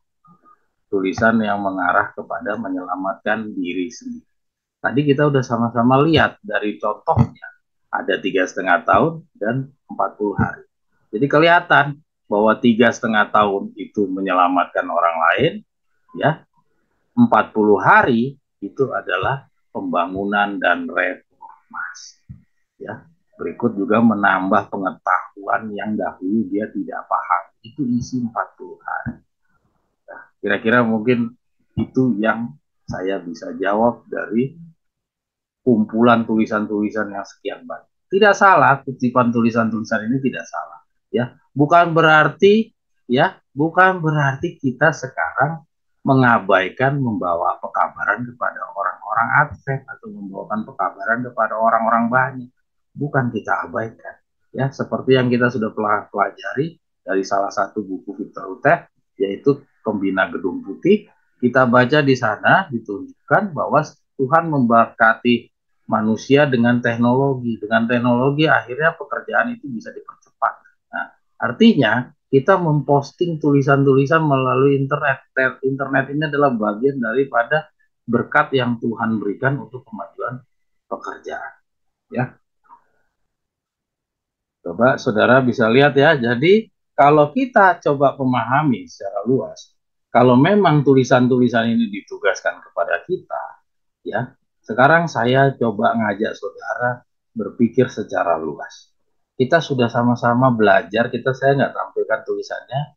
tulisan yang mengarah kepada menyelamatkan diri sendiri. Tadi kita udah sama-sama lihat dari contohnya. Ada 3,5 tahun dan 40 hari. Jadi kelihatan bahwa 3,5 tahun itu menyelamatkan orang lain, ya. 40 hari itu adalah pembangunan dan reformasi. Ya. Berikut juga menambah pengetahuan yang dahulu dia tidak paham. Itu isi 40 hari. Nah, kira-kira mungkin itu yang saya bisa jawab dari kumpulan tulisan-tulisan yang sekian banyak. Tidak salah, kutipan tulisan-tulisan ini tidak salah. Ya, bukan berarti ya bukan berarti kita sekarang mengabaikan membawa pekabaran kepada orang-orang Advent atau membawakan pekabaran kepada orang-orang banyak. Bukan kita abaikan. Ya, seperti yang kita sudah pelajari dari salah satu buku Victor Uteh, yaitu Pembina Gedung Putih. Kita baca di sana ditunjukkan bahwa Tuhan memberkati manusia dengan teknologi. Dengan teknologi akhirnya pekerjaan itu bisa dipercepat. Nah, artinya kita memposting tulisan-tulisan melalui internet. Internet ini adalah bagian daripada berkat yang Tuhan berikan untuk kemajuan pekerjaan. Ya, coba saudara bisa lihat ya. Jadi kalau kita coba memahami secara luas, kalau memang tulisan-tulisan ini ditugaskan kepada kita, ya, sekarang saya coba ngajak saudara berpikir secara luas. Kita sudah sama-sama belajar, saya nggak tampilkan tulisannya,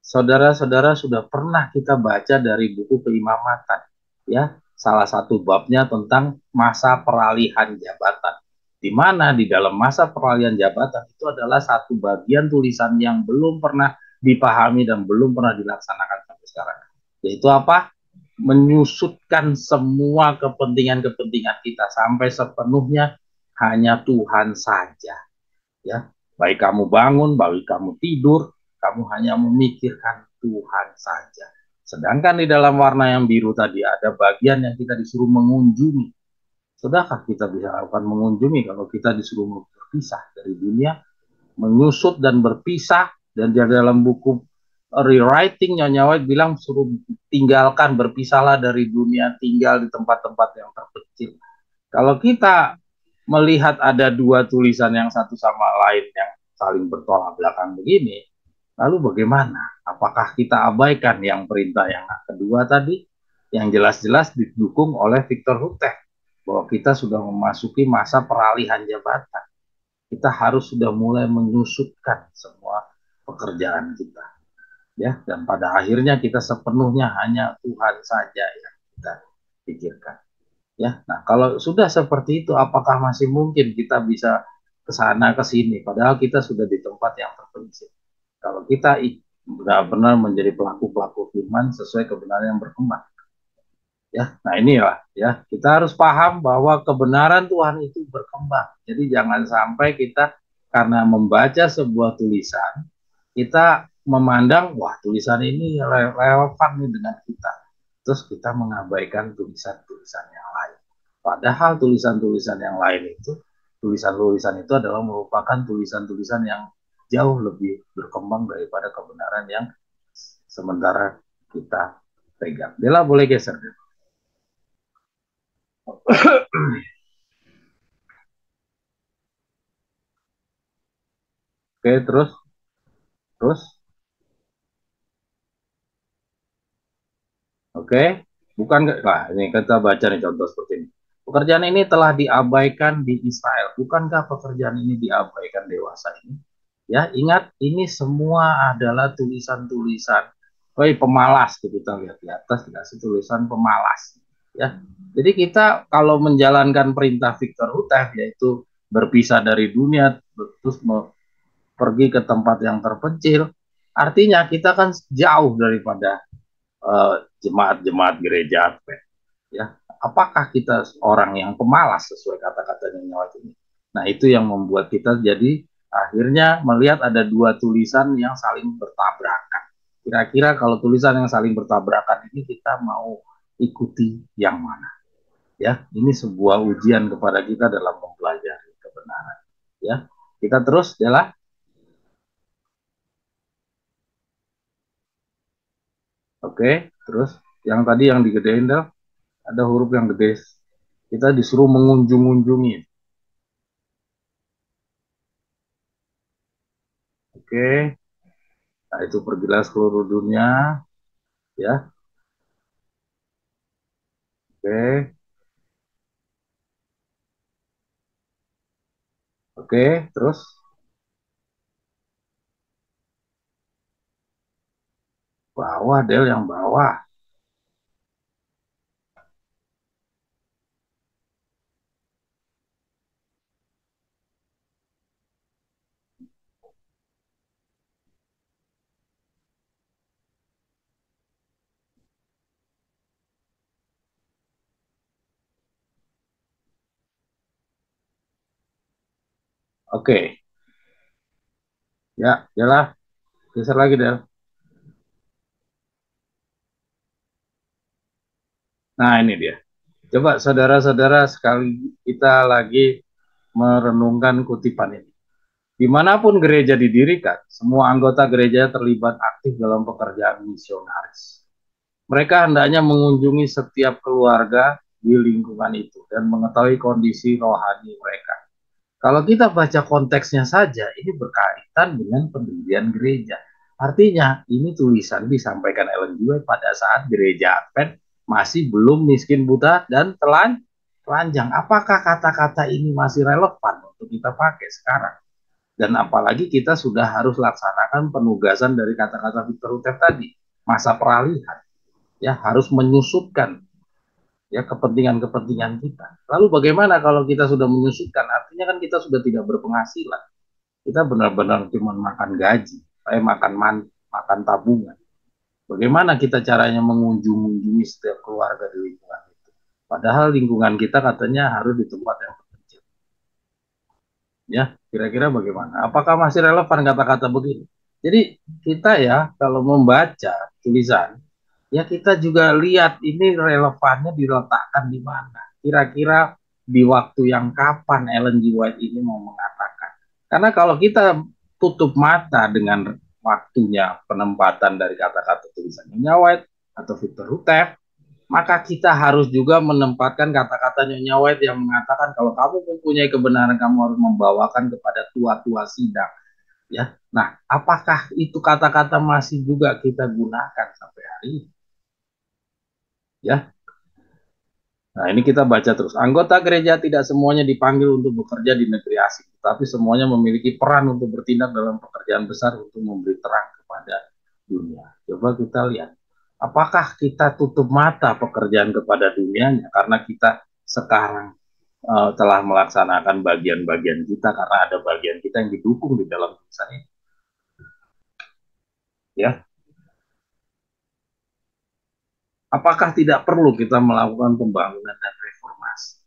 saudara-saudara sudah pernah kita baca dari buku keimamatan, ya, salah satu babnya tentang masa peralihan jabatan, di mana di dalam masa peralihan jabatan itu adalah satu bagian tulisan yang belum pernah dipahami dan belum pernah dilaksanakan sampai sekarang, yaitu apa? Menyusutkan semua kepentingan-kepentingan kita sampai sepenuhnya hanya Tuhan saja, ya. Baik kamu bangun, baik kamu tidur, kamu hanya memikirkan Tuhan saja. Sedangkan di dalam warna yang biru tadi ada bagian yang kita disuruh mengunjungi. Sudahkah kita bisa lakukan mengunjungi kalau kita disuruh berpisah dari dunia, menyusut dan berpisah, dan di dalam buku rewriting Nyonya White bilang suruh tinggalkan, berpisahlah dari dunia, tinggal di tempat-tempat yang terpencil. Kalau kita melihat ada dua tulisan yang satu sama lain yang saling bertolak belakang begini, lalu bagaimana? Apakah kita abaikan yang perintah yang kedua tadi, yang jelas-jelas didukung oleh Victor Huteh, bahwa kita sudah memasuki masa peralihan jabatan. Kita harus sudah mulai menyusutkan semua pekerjaan kita, ya, dan pada akhirnya kita sepenuhnya hanya Tuhan saja yang kita pikirkan. Ya, nah kalau sudah seperti itu, apakah masih mungkin kita bisa ke sana ke sini? Padahal kita sudah di tempat yang terpencil. Kalau kita benar-benar menjadi pelaku-pelaku firman sesuai kebenaran yang berkembang. Ya, nah inilah ya, kita harus paham bahwa kebenaran Tuhan itu berkembang. Jadi jangan sampai kita karena membaca sebuah tulisan, kita memandang wah tulisan ini relevan nih dengan kita. Terus kita mengabaikan tulisan-tulisan yang lain. Padahal tulisan-tulisan yang lain itu, tulisan-tulisan itu adalah merupakan tulisan-tulisan yang jauh lebih berkembang daripada kebenaran yang sementara kita pegang. Bella boleh geser. Oke, terus, oke, bukan nggak? Nah, ini kita baca nih contoh seperti ini. Pekerjaan ini telah diabaikan di Israel. Bukankah pekerjaan ini diabaikan dewasa ini? Ya, ingat ini semua adalah tulisan-tulisan. Pemalas, kita lihat di atas dikasih tulisan pemalas. Ya, jadi kita kalau menjalankan perintah Victor Hutef, yaitu berpisah dari dunia, terus pergi ke tempat yang terpencil, artinya kita kan jauh daripada jemaat-jemaat gereja Advent. Ya, apakah kita orang yang pemalas sesuai kata-katanya Nyawat ini? Nah, itu yang membuat kita jadi akhirnya melihat ada dua tulisan yang saling bertabrakan. Kira-kira kalau tulisan yang saling bertabrakan ini kita mau ikuti yang mana? Ya, ini sebuah ujian kepada kita dalam mempelajari kebenaran. Ya, kita terus, Dela. Oke, terus yang tadi yang digedein, Del, ada huruf yang gede. Kita disuruh mengunjung-unjungi. Oke, nah itu pergilah seluruh dunia, ya. Oke, oke, terus bawah, Del, yang bawah. Oke, ya, jelas. Geser lagi, Del. Nah, ini dia. Coba saudara-saudara sekali kita lagi merenungkan kutipan ini. Dimanapun gereja didirikan, semua anggota gereja terlibat aktif dalam pekerjaan misionaris. Mereka hendaknya mengunjungi setiap keluarga di lingkungan itu dan mengetahui kondisi rohani mereka. Kalau kita baca konteksnya saja, ini berkaitan dengan pendirian gereja. Artinya, ini tulisan disampaikan Ellen G. White pada saat gereja Advent masih belum miskin, buta, dan telanjang. Apakah kata-kata ini masih relevan untuk kita pakai sekarang? Dan apalagi kita sudah harus laksanakan penugasan dari kata-kata Victor Hutef tadi, masa peralihan, ya harus menyusutkan ya kepentingan-kepentingan kita. Lalu bagaimana kalau kita sudah menyusutkan? Artinya kan kita sudah tidak berpenghasilan. Kita benar-benar cuma makan gaji, makan tabungan. Bagaimana kita caranya mengunjungi setiap keluarga di lingkungan itu? Padahal lingkungan kita katanya harus di tempat yang terpencil. Ya, kira-kira bagaimana? Apakah masih relevan kata-kata begini? Jadi kita ya kalau membaca tulisan, ya kita juga lihat ini relevannya diletakkan di mana. Kira-kira di waktu yang kapan Ellen G. White ini mau mengatakan. Karena kalau kita tutup mata dengan waktunya penempatan dari kata-kata tulisan Nyonya White atau Victor Hutef, maka kita harus juga menempatkan kata-kata Nyonya White yang mengatakan kalau kamu mempunyai kebenaran, kamu harus membawakan kepada tua-tua sidang. Ya, nah apakah itu kata-kata masih juga kita gunakan sampai hari ini? Ya, nah ini kita baca terus. Anggota gereja tidak semuanya dipanggil untuk bekerja di negeri asing, tapi semuanya memiliki peran untuk bertindak dalam pekerjaan besar untuk memberi terang kepada dunia. Coba kita lihat. Apakah kita tutup mata pekerjaan kepada dunianya karena kita sekarang telah melaksanakan bagian-bagian kita karena ada bagian kita yang didukung di dalam tulisan ini. Ya, apakah tidak perlu kita melakukan pembangunan dan reformasi?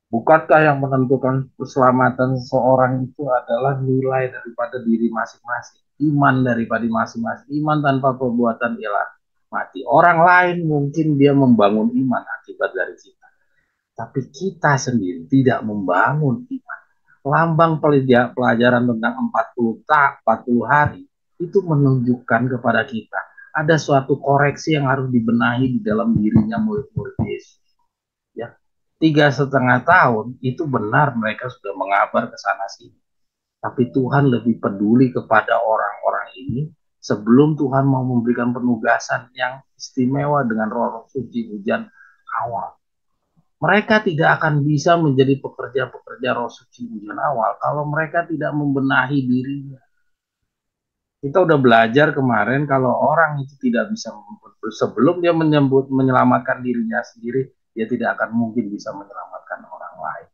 Bukankah yang menentukan keselamatan seseorang itu adalah nilai daripada diri masing-masing, iman daripada masing-masing. Iman tanpa perbuatan ialah mati. Orang lain mungkin dia membangun iman akibat dari kita, tapi kita sendiri tidak membangun iman. Lambang pelajaran tentang 40 hari itu menunjukkan kepada kita ada suatu koreksi yang harus dibenahi di dalam dirinya murid-murid Yesus. Ya, 3,5 tahun itu benar mereka sudah mengabar ke sana sini. Tapi Tuhan lebih peduli kepada orang-orang ini sebelum Tuhan mau memberikan penugasan yang istimewa dengan roh suci hujan awal. Mereka tidak akan bisa menjadi pekerja-pekerja roh suci hujan awal kalau mereka tidak membenahi dirinya. Kita udah belajar kemarin kalau orang itu tidak bisa sebelum dia menyelamatkan dirinya sendiri, dia tidak akan mungkin bisa menyelamatkan orang lain.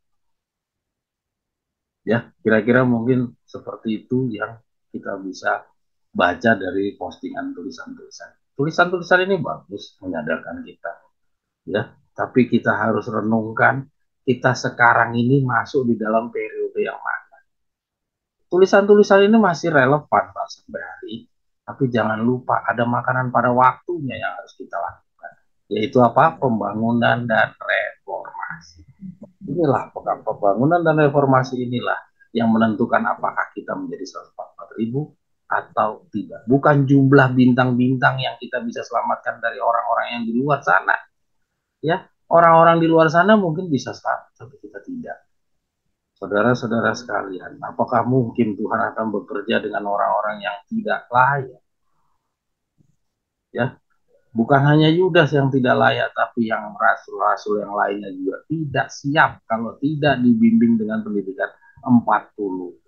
Ya, kira-kira mungkin seperti itu yang kita bisa baca dari postingan tulisan-tulisan. Tulisan-tulisan ini bagus menyadarkan kita, ya. Tapi kita harus renungkan kita sekarang ini masuk di dalam periode yang mana. Tulisan-tulisan ini masih relevan Pak sampai hari ini. Tapi jangan lupa ada makanan pada waktunya yang harus kita lakukan. Yaitu apa? Pembangunan dan reformasi. Inilah pembangunan dan reformasi inilah yang menentukan apakah kita menjadi 144.000 atau tidak. Bukan jumlah bintang-bintang yang kita bisa selamatkan dari orang-orang yang di luar sana. Ya, orang-orang di luar sana mungkin bisa selamat, tapi kita tidak. Saudara-saudara sekalian, apakah mungkin Tuhan akan bekerja dengan orang-orang yang tidak layak? Ya, bukan hanya Yudas yang tidak layak, tapi yang rasul-rasul yang lainnya juga tidak siap kalau tidak dibimbing dengan pendidikan 40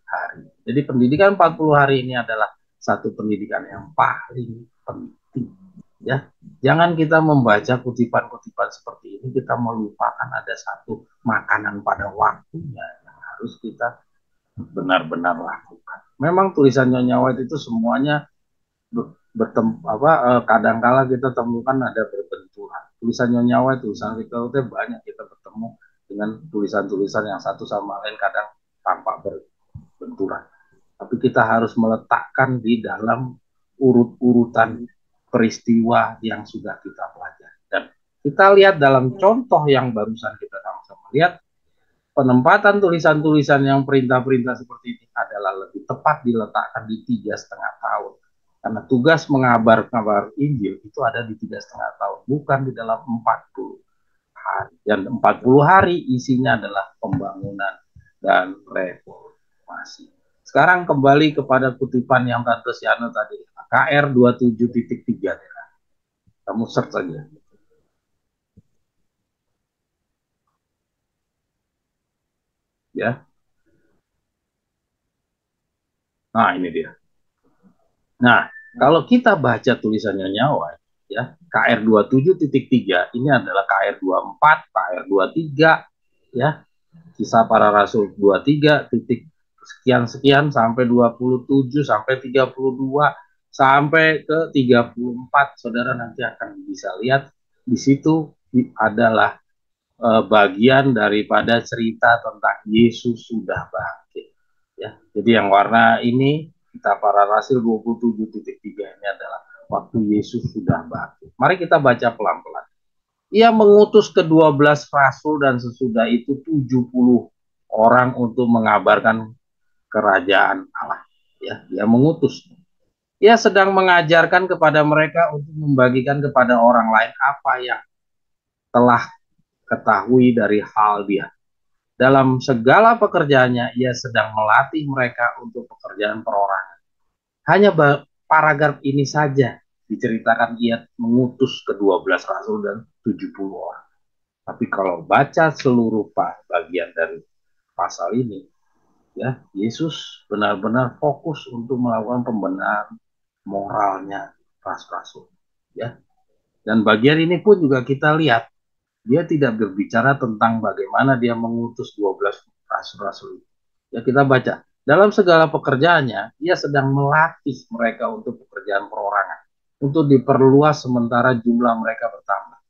hari. Jadi pendidikan 40 hari ini adalah satu pendidikan yang paling penting. Ya, jangan kita membaca kutipan-kutipan seperti ini kita melupakan ada satu makanan pada waktunya yang harus kita benar-benar lakukan. Memang tulisan Nyonya White itu semuanya kadang-kala kita temukan ada berbenturan. Tulisan Nyonya White, tulisan Victor Hutef banyak kita bertemu dengan tulisan-tulisan yang satu sama lain kadang tampak berbenturan. Tapi kita harus meletakkan di dalam urut-urutan peristiwa yang sudah kita pelajari. Dan kita lihat dalam contoh yang barusan kita sama-sama lihat, penempatan tulisan-tulisan yang perintah-perintah seperti ini adalah lebih tepat diletakkan di 3,5 tahun. Karena tugas mengabar Injil itu ada di 3,5 tahun, bukan di dalam 40 hari. Dan 40 hari isinya adalah pembangunan dan reformasi. Sekarang kembali kepada kutipan yang Tante Siano tadi, KR 27.3. Kamu search saja. Ya. Nah, ini dia. Nah, kalau kita baca tulisannya Nyawa, ya, KR 27.3 ini adalah KR 24, KR 23, ya. Kisah Para Rasul 23 titik sekian sampai 27 sampai 32 sampai ke 34. Saudara nanti akan bisa lihat di situ adalah bagian daripada cerita tentang Yesus sudah bangkit, ya. Jadi yang warna ini Kita Para Rasul 27.3 ini adalah waktu Yesus sudah bangkit. Mari kita baca pelan-pelan. Ia mengutus ke-12 rasul dan sesudah itu 70 orang untuk mengabarkan kerajaan Allah. Ya, dia mengutus. Ia sedang mengajarkan kepada mereka untuk membagikan kepada orang lain apa yang telah ketahui dari hal dia. Dalam segala pekerjaannya, ia sedang melatih mereka untuk pekerjaan perorangan. Hanya paragraf ini saja diceritakan ia mengutus ke-12 rasul dan 70 orang. Tapi kalau baca seluruh bagian dari pasal ini, ya, Yesus benar-benar fokus untuk melakukan pembenahan moralnya rasul-rasul, ya. Dan bagian ini pun juga kita lihat dia tidak berbicara tentang bagaimana dia mengutus 12 rasul-rasul itu. Ya, kita baca dalam segala pekerjaannya ia sedang melatih mereka untuk pekerjaan perorangan, untuk diperluas sementara jumlah mereka bertambah.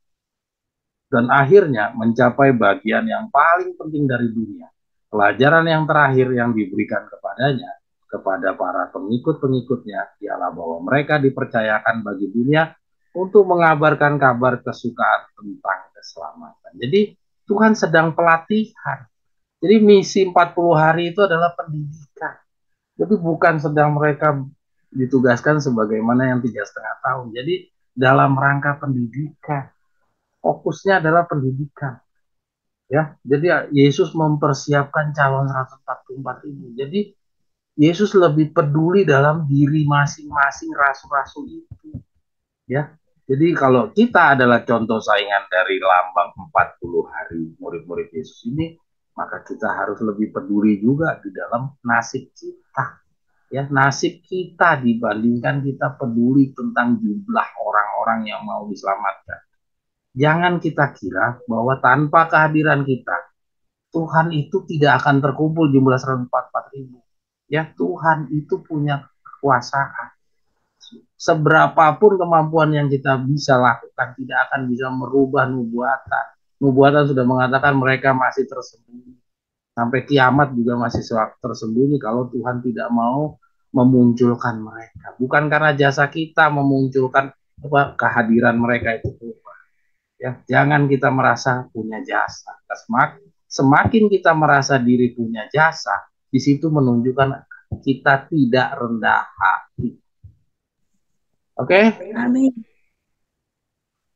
Dan akhirnya mencapai bagian yang paling penting dari dunia. Pelajaran yang terakhir yang diberikan kepadanya, kepada para pengikut-pengikutnya, ialah bahwa mereka dipercayakan bagi dunia untuk mengabarkan kabar kesukaan tentang keselamatan. Jadi Tuhan sedang pelatihan. Jadi misi 40 hari itu adalah pendidikan. Jadi bukan sedang mereka ditugaskan sebagaimana yang 3,5 tahun. Jadi dalam rangka pendidikan. Fokusnya adalah pendidikan, ya. Jadi Yesus mempersiapkan calon 144.000. Jadi Yesus lebih peduli dalam diri masing-masing rasul-rasul itu, ya. Jadi kalau kita adalah contoh saingan dari lambang 40 hari murid-murid Yesus ini, maka kita harus lebih peduli juga di dalam nasib kita, ya. Nasib kita dibandingkan kita peduli tentang jumlah orang-orang yang mau diselamatkan. Jangan kita kira bahwa tanpa kehadiran kita, Tuhan itu tidak akan terkumpul jumlah 144.000. Ya, Tuhan itu punya kekuasaan. Seberapapun kemampuan yang kita bisa lakukan, tidak akan bisa merubah nubuatan. Nubuatan sudah mengatakan mereka masih tersembunyi. Sampai kiamat juga masih tersembunyi kalau Tuhan tidak mau memunculkan mereka. Bukan karena jasa kita memunculkan kehadiran mereka itu. Ya, jangan kita merasa punya jasa. Semakin kita merasa diri punya jasa, di situ menunjukkan kita tidak rendah hati. Oke? Amin.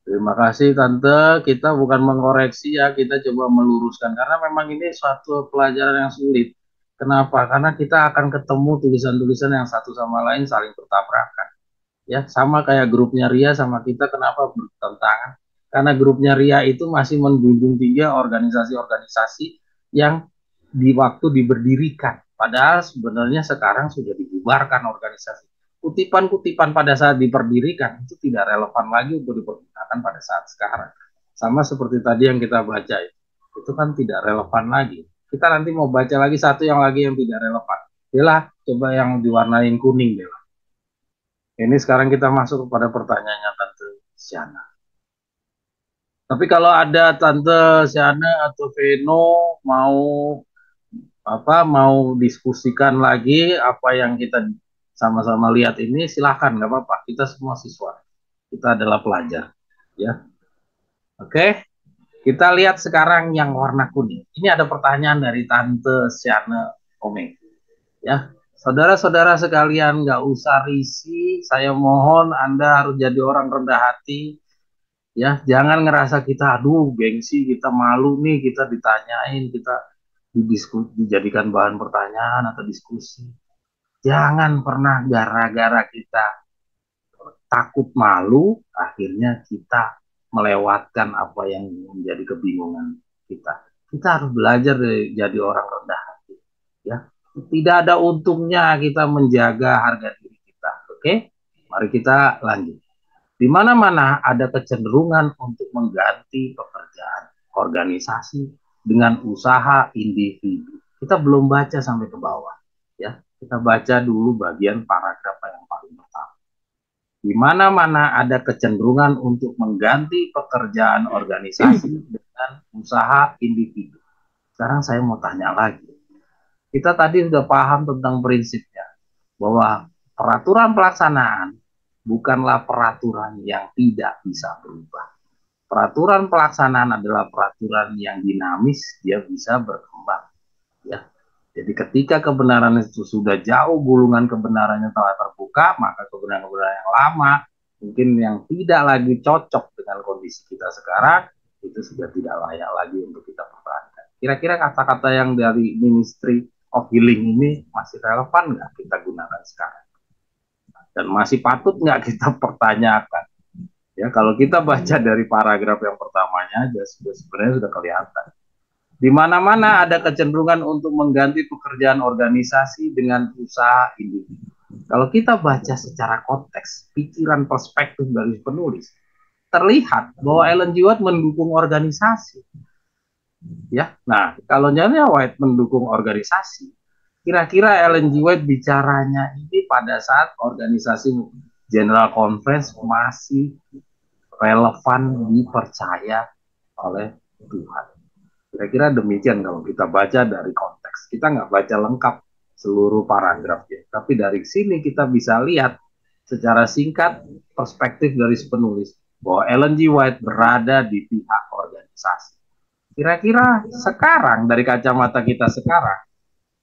Terima kasih Tante. Kita bukan mengoreksi ya, kita coba meluruskan karena memang ini suatu pelajaran yang sulit. Kenapa? Karena kita akan ketemu tulisan-tulisan yang satu sama lain saling bertabrakan. Ya, sama kayak grupnya Ria sama kita, kenapa bertentangan? Karena grupnya Ria itu masih menjunjung tinggi organisasi-organisasi yang di waktu diberdirikan. Padahal sebenarnya sekarang sudah dibubarkan organisasi. Kutipan-kutipan pada saat diperdirikan itu tidak relevan lagi untuk dipergunakan pada saat sekarang. Sama seperti tadi yang kita baca itu kan tidak relevan lagi. Kita nanti mau baca lagi satu yang tidak relevan. Bella, coba yang diwarnain kuning, Bella. Ini sekarang kita masuk kepada pertanyaannya Tante Siana. Tapi kalau ada Tante Siana atau Veno mau mau diskusikan lagi apa yang kita sama-sama lihat ini, silahkan, nggak apa-apa. Kita semua siswa, kita adalah pelajar, ya. Oke, kita lihat sekarang yang warna kuning. Ini ada pertanyaan dari Tante Siane Omeng, ya. Saudara-saudara sekalian, nggak usah risih. Saya mohon Anda harus jadi orang rendah hati, ya. Jangan ngerasa kita, aduh, gengsi, kita malu nih, kita ditanyain, kita dijadikan bahan pertanyaan atau diskusi. Jangan pernah gara-gara kita takut malu, akhirnya kita melewatkan apa yang menjadi kebingungan kita. Kita harus belajar jadi orang rendah hati. Ya, tidak ada untungnya kita menjaga harga diri kita. Oke, mari kita lanjut. Di mana-mana ada kecenderungan untuk mengganti pekerjaan organisasi dengan usaha individu. Kita belum baca sampai ke bawah, ya. Kita baca dulu bagian paragraf yang paling pertama. Di mana-mana ada kecenderungan untuk mengganti pekerjaan organisasi dengan usaha individu. Sekarang saya mau tanya lagi. Kita tadi sudah paham tentang prinsipnya, bahwa peraturan pelaksanaan bukanlah peraturan yang tidak bisa berubah. Peraturan pelaksanaan adalah peraturan yang dinamis, dia bisa berkembang. Ya, jadi ketika kebenaran itu sudah jauh gulungan kebenarannya telah terbuka, maka kebenaran-kebenaran yang lama, mungkin yang tidak lagi cocok dengan kondisi kita sekarang, itu sudah tidak layak lagi untuk kita pertahankan. Kira-kira kata-kata yang dari Ministry of Healing ini masih relevan nggak kita gunakan sekarang? Dan masih patut nggak kita pertanyakan? Ya, kalau kita baca dari paragraf yang pertamanya aja, sebenarnya sudah kelihatan. Di mana-mana ada kecenderungan untuk mengganti pekerjaan organisasi dengan usaha individu. Kalau kita baca secara konteks, pikiran perspektif dari penulis, terlihat bahwa Ellen G. White mendukung organisasi. Ya, nah kalau Ellen White mendukung organisasi, kira-kira Ellen G. White bicaranya ini pada saat organisasi General Conference masih relevan, dipercaya oleh Tuhan. Kira-kira demikian kalau kita baca dari konteks. Kita nggak baca lengkap seluruh paragrafnya. Tapi dari sini kita bisa lihat secara singkat perspektif dari penulis bahwa Ellen G. White berada di pihak organisasi. Kira-kira sekarang dari kacamata kita sekarang,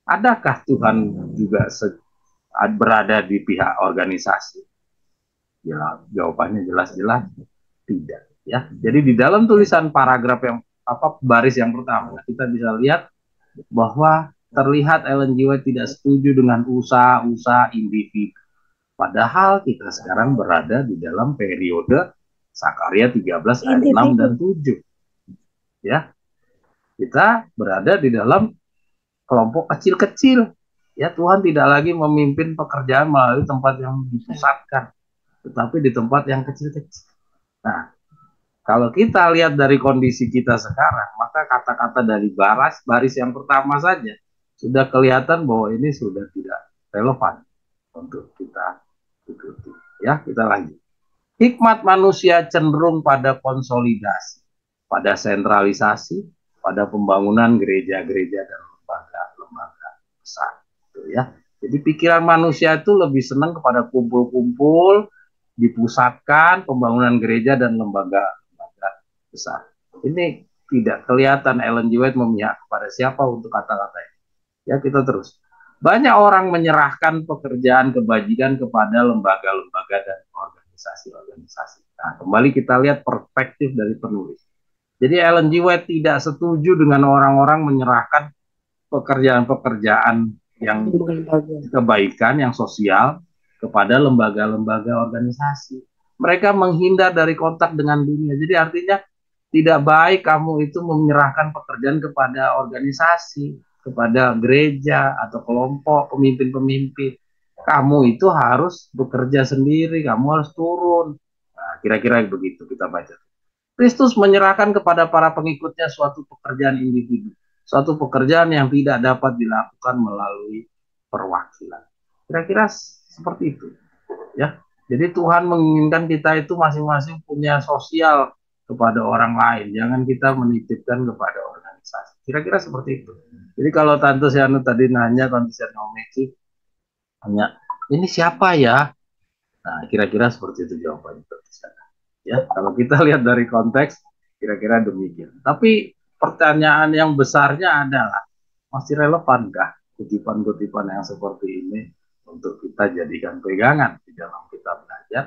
adakah Tuhan juga berada di pihak organisasi? Ya, jawabannya jelas-jelas tidak. Ya, jadi di dalam tulisan paragraf yang baris yang pertama, kita bisa lihat bahwa terlihat Ellen G. White tidak setuju dengan usaha-usaha individu. Padahal kita sekarang berada di dalam periode Sakarya 13 ayat 6 dan 7. Ya. Kita berada di dalam kelompok kecil-kecil. Ya, Tuhan tidak lagi memimpin pekerjaan melalui tempat yang dipusatkan, tetapi di tempat yang kecil-kecil. Nah, kalau kita lihat dari kondisi kita sekarang, maka kata-kata dari baris yang pertama saja sudah kelihatan bahwa ini sudah tidak relevan untuk kita ikuti. Ya, kita lanjut. Hikmat manusia cenderung pada konsolidasi, pada sentralisasi, pada pembangunan gereja-gereja dan lembaga-lembaga besar. Gitu ya. Jadi pikiran manusia itu lebih senang kepada kumpul-kumpul, dipusatkan pembangunan gereja dan lembaga besar. Ini tidak kelihatan Ellen G. White memihak kepada siapa untuk kata-kata ini. Ya, kita terus. Banyak orang menyerahkan pekerjaan kebajikan kepada lembaga-lembaga dan organisasi-organisasi. Nah, kembali kita lihat perspektif dari penulis. Jadi Ellen G. White tidak setuju dengan orang-orang menyerahkan pekerjaan-pekerjaan yang kebaikan, yang sosial, kepada lembaga-lembaga organisasi. Mereka menghindar dari kontak dengan dunia. Jadi artinya tidak baik kamu itu menyerahkan pekerjaan kepada organisasi, kepada gereja atau kelompok pemimpin-pemimpin. Kamu itu harus bekerja sendiri, kamu harus turun. Nah, kira-kira begitu kita baca. Kristus menyerahkan kepada para pengikutnya suatu pekerjaan individu, suatu pekerjaan yang tidak dapat dilakukan melalui perwakilan. Kira-kira seperti itu, ya. Jadi Tuhan menginginkan kita itu masing-masing punya sosial kepada orang lain. Jangan kita menitipkan kepada organisasi. Kira-kira seperti itu. Jadi kalau Tante Sianu tadi nanya, Tante Sianu Meki hanya ini siapa ya? Nah, kira-kira seperti itu jawabannya. Ya, kalau kita lihat dari konteks, kira-kira demikian. Tapi pertanyaan yang besarnya adalah, masih relevankah kutipan-kutipan yang seperti ini untuk kita jadikan pegangan di dalam kita belajar?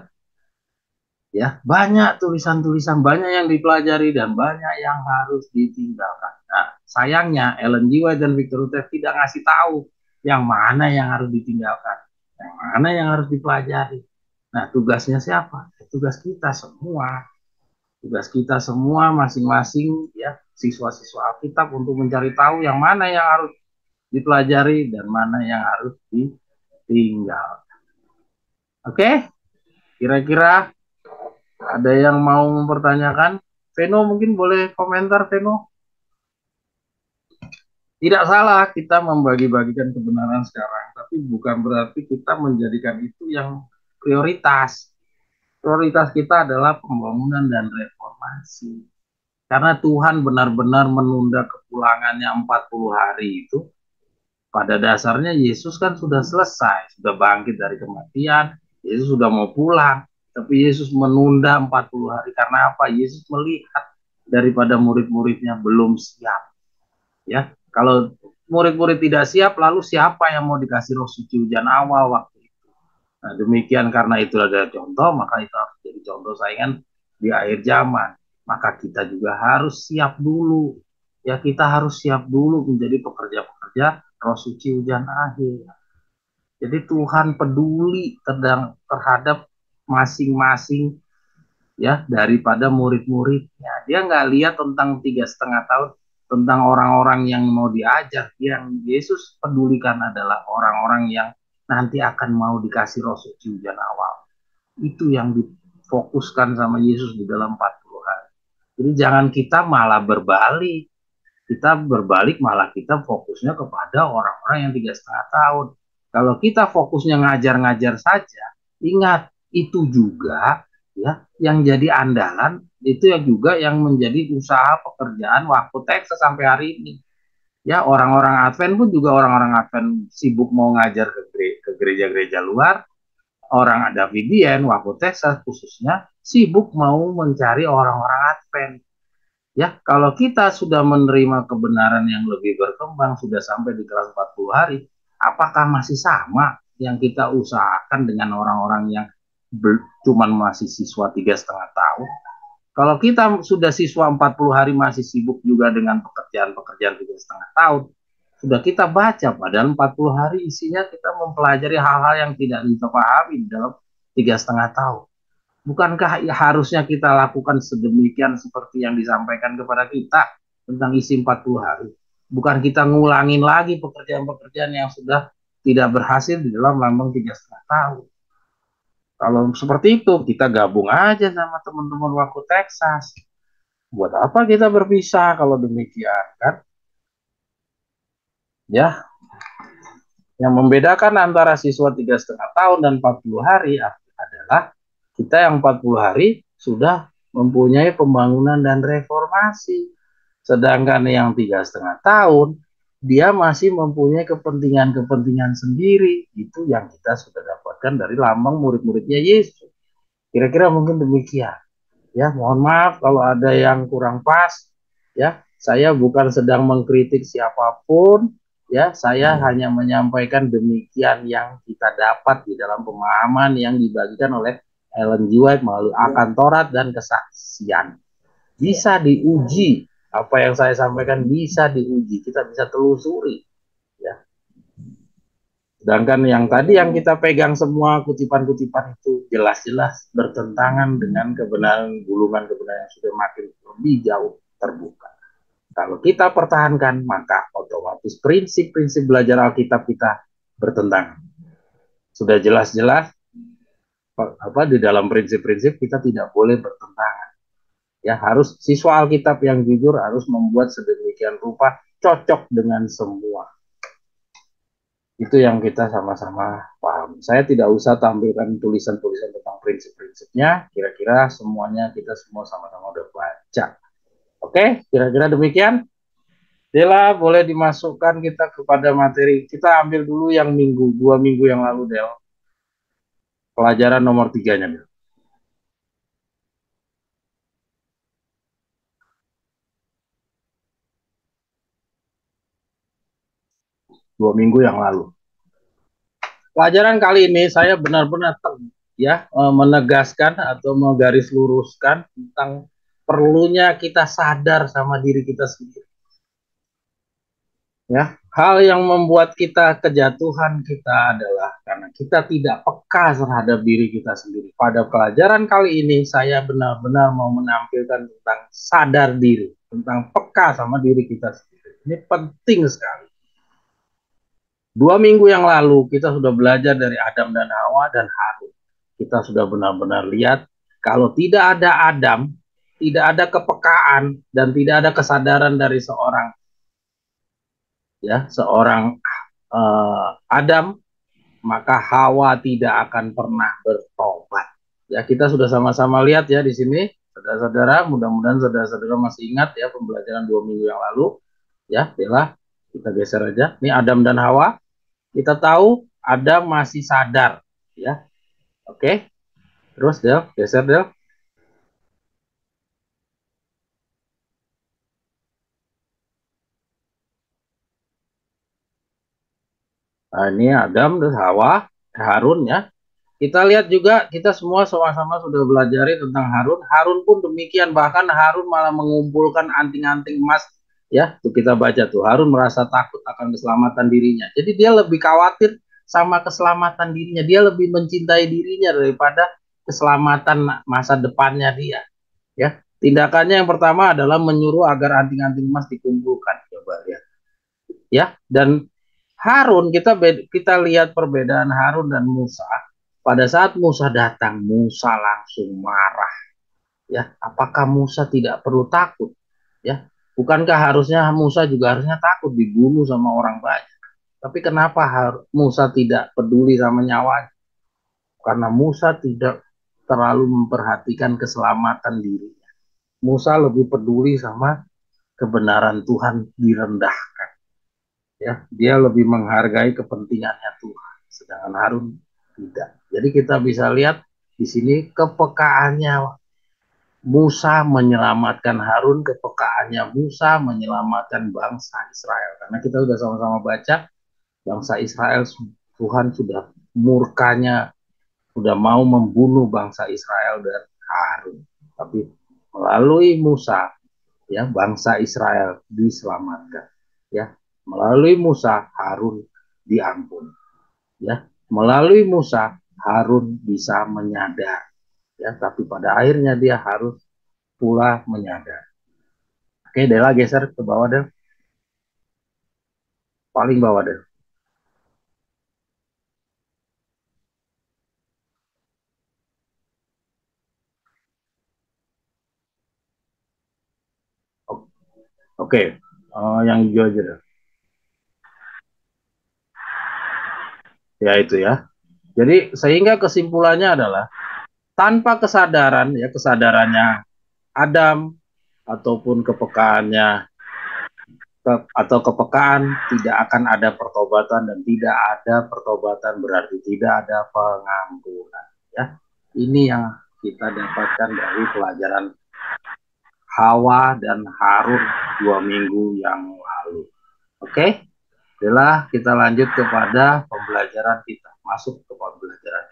Ya, banyak tulisan-tulisan, banyak yang dipelajari dan banyak yang harus ditinggalkan. Nah, sayangnya Ellen G. White dan Victor Utrecht tidak ngasih tahu yang mana yang harus ditinggalkan, yang mana yang harus dipelajari. Nah, tugasnya siapa? Tugas kita semua. Tugas kita semua masing-masing ya siswa-siswa Alkitab untuk mencari tahu yang mana yang harus dipelajari dan mana yang harus ditinggal. Oke? Kira-kira ada yang mau mempertanyakan? Veno mungkin boleh komentar, Veno. Tidak salah kita membagi-bagikan kebenaran sekarang, tapi bukan berarti kita menjadikan itu yang prioritas. Prioritas kita adalah pembangunan dan reformasi. Karena Tuhan benar-benar menunda kepulangannya 40 hari itu, pada dasarnya Yesus kan sudah selesai, sudah bangkit dari kematian, Yesus sudah mau pulang, tapi Yesus menunda 40 hari karena apa? Yesus melihat daripada murid-muridnya belum siap. Ya, kalau murid-murid tidak siap, lalu siapa yang mau dikasih Roh Suci hujan awal waktu itu? Nah, demikian karena itu ada contoh, maka itu harus jadi contoh saingan di akhir zaman. Maka kita juga harus siap dulu. Ya, kita harus siap dulu menjadi pekerja-pekerja Roh Suci hujan akhir. Jadi Tuhan peduli terhadap masing-masing ya daripada murid-muridnya. Dia nggak lihat tentang 3,5 tahun, tentang orang-orang yang mau diajar. Yang Yesus pedulikan adalah orang-orang yang nanti akan mau dikasih Roh Suci hujan awal. Itu yang difokuskan sama Yesus di dalam 40 hari. Jadi jangan kita malah berbalik. Kita berbalik malah kita fokusnya kepada orang-orang yang 3,5 tahun. Kalau kita fokusnya ngajar-ngajar saja, ingat itu juga ya yang jadi andalan itu ya juga yang menjadi usaha pekerjaan waktu Texas sampai hari ini. Ya orang-orang Advent pun juga orang-orang Advent sibuk mau ngajar ke gereja-gereja luar. Orang Davidian waktu Texas khususnya sibuk mau mencari orang-orang Advent. Ya, kalau kita sudah menerima kebenaran yang lebih berkembang, sudah sampai di kelas 40 hari, apakah masih sama yang kita usahakan dengan orang-orang yang cuman masih siswa 3,5 tahun? Kalau kita sudah siswa 40 hari masih sibuk juga dengan pekerjaan-pekerjaan 3,5 tahun, sudah kita baca, padahal 40 hari isinya kita mempelajari hal-hal yang tidak kita pahami dalam 3,5 tahun. Bukankah harusnya kita lakukan sedemikian seperti yang disampaikan kepada kita tentang isi 40 hari? Bukan kita ngulangin lagi pekerjaan-pekerjaan yang sudah tidak berhasil di dalam lambang 3,5 tahun. Kalau seperti itu, kita gabung aja sama teman-teman waktu Texas. Buat apa kita berpisah kalau demikian, kan? Ya, yang membedakan antara siswa 3,5 tahun dan 40 hari adalah kita yang 40 hari sudah mempunyai pembangunan dan reformasi. Sedangkan yang 3,5 tahun, dia masih mempunyai kepentingan-kepentingan sendiri. Itu yang kita sudah dapatkan dari lambang murid-muridnya Yesus. Kira-kira mungkin demikian. Ya, mohon maaf kalau ada yang kurang pas. Ya, saya bukan sedang mengkritik siapapun. Ya, saya hanya menyampaikan demikian yang kita dapat di dalam pemahaman yang dibagikan oleh Ellen G. White melalui akan Taurat dan kesaksian. Bisa diuji, apa yang saya sampaikan bisa diuji, kita bisa telusuri. Ya. Sedangkan yang tadi yang kita pegang semua kutipan-kutipan itu jelas-jelas bertentangan dengan kebenaran, gulungan kebenaran yang sudah makin lebih jauh terbuka. Kalau kita pertahankan, maka otomatis prinsip-prinsip belajar Alkitab kita bertentangan. Sudah jelas-jelas di dalam prinsip-prinsip kita tidak boleh bertentangan. Ya, harus siswa Alkitab yang jujur harus membuat sedemikian rupa cocok dengan semua. Itu yang kita sama-sama paham. Saya tidak usah tampilkan tulisan-tulisan tentang prinsip-prinsipnya. Kira-kira semuanya kita semua sama-sama udah baca. Oke, kira-kira demikian. Dela, boleh dimasukkan kita kepada materi. Kita ambil dulu yang 2 minggu yang lalu, Del. Pelajaran nomor 3-nya, Del. Dua minggu yang lalu. Pelajaran kali ini saya benar-benar menegaskan atau menggaris luruskan tentang perlunya kita sadar sama diri kita sendiri. Ya, hal yang membuat kita kejatuhan kita adalah karena kita tidak peka terhadap diri kita sendiri. Pada pelajaran kali ini saya benar-benar mau menampilkan tentang sadar diri, tentang peka sama diri kita sendiri. Ini penting sekali. 2 minggu yang lalu kita sudah belajar dari Adam dan Hawa dan Harun. Kita sudah benar-benar lihat kalau tidak ada Adam, tidak ada kepekaan dan tidak ada kesadaran dari seorang Adam, maka Hawa tidak akan pernah bertobat. Ya, kita sudah sama-sama lihat ya di sini, saudara-saudara. Mudah-mudahan saudara-saudara masih ingat ya pembelajaran 2 minggu yang lalu. Ya, Bella, kita geser aja. Ini Adam dan Hawa. Kita tahu Adam masih sadar, ya. Oke. Terus Del, geser Del. Nah, ini Adam dan Hawa, Harun ya. Kita lihat juga, kita semua sama-sama sudah belajar tentang Harun. Harun pun demikian, bahkan Harun malah mengumpulkan anting-anting emas. Ya, tuh kita baca tuh. Harun merasa takut akan keselamatan dirinya. Jadi dia lebih khawatir sama keselamatan dirinya. Dia lebih mencintai dirinya daripada keselamatan masa depannya dia. Ya, tindakannya yang pertama adalah menyuruh agar anting-anting emas dikumpulkan. Coba lihat. Ya, dan Harun, kita lihat perbedaan Harun dan Musa. Pada saat Musa datang, Musa langsung marah. Ya, apakah Musa tidak perlu takut? Ya, bukankah harusnya Musa juga harusnya takut dibunuh sama orang banyak? Tapi kenapa Musa tidak peduli sama nyawanya? Karena Musa tidak terlalu memperhatikan keselamatan dirinya. Musa lebih peduli sama kebenaran Tuhan direndahkan. Ya, dia lebih menghargai kepentingannya Tuhan, sedangkan Harun tidak. Jadi kita bisa lihat di sini kepekaannya Musa menyelamatkan Harun, kepekaannya Musa menyelamatkan bangsa Israel. Karena kita sudah sama-sama baca bangsa Israel, Tuhan sudah murkanya, sudah mau membunuh bangsa Israel dan Harun. Tapi melalui Musa, ya, bangsa Israel diselamatkan. Ya, melalui Musa Harun diampuni. Ya, melalui Musa Harun bisa menyadar. Ya, tapi pada akhirnya dia harus pula menyadar. Oke, Dela geser ke bawah Del. Paling bawah Del. Oke, yang hijau aja Del. Ya itu ya. Jadi sehingga kesimpulannya adalah tanpa kesadaran, ya kesadarannya Adam ataupun kepekaannya atau kepekaan, tidak akan ada pertobatan, dan tidak ada pertobatan berarti tidak ada pengampunan. Ya, ini yang kita dapatkan dari pelajaran Hawa dan Harun 2 minggu yang lalu. Oke, adalah kita lanjut kepada pembelajaran kita, masuk ke pembelajaran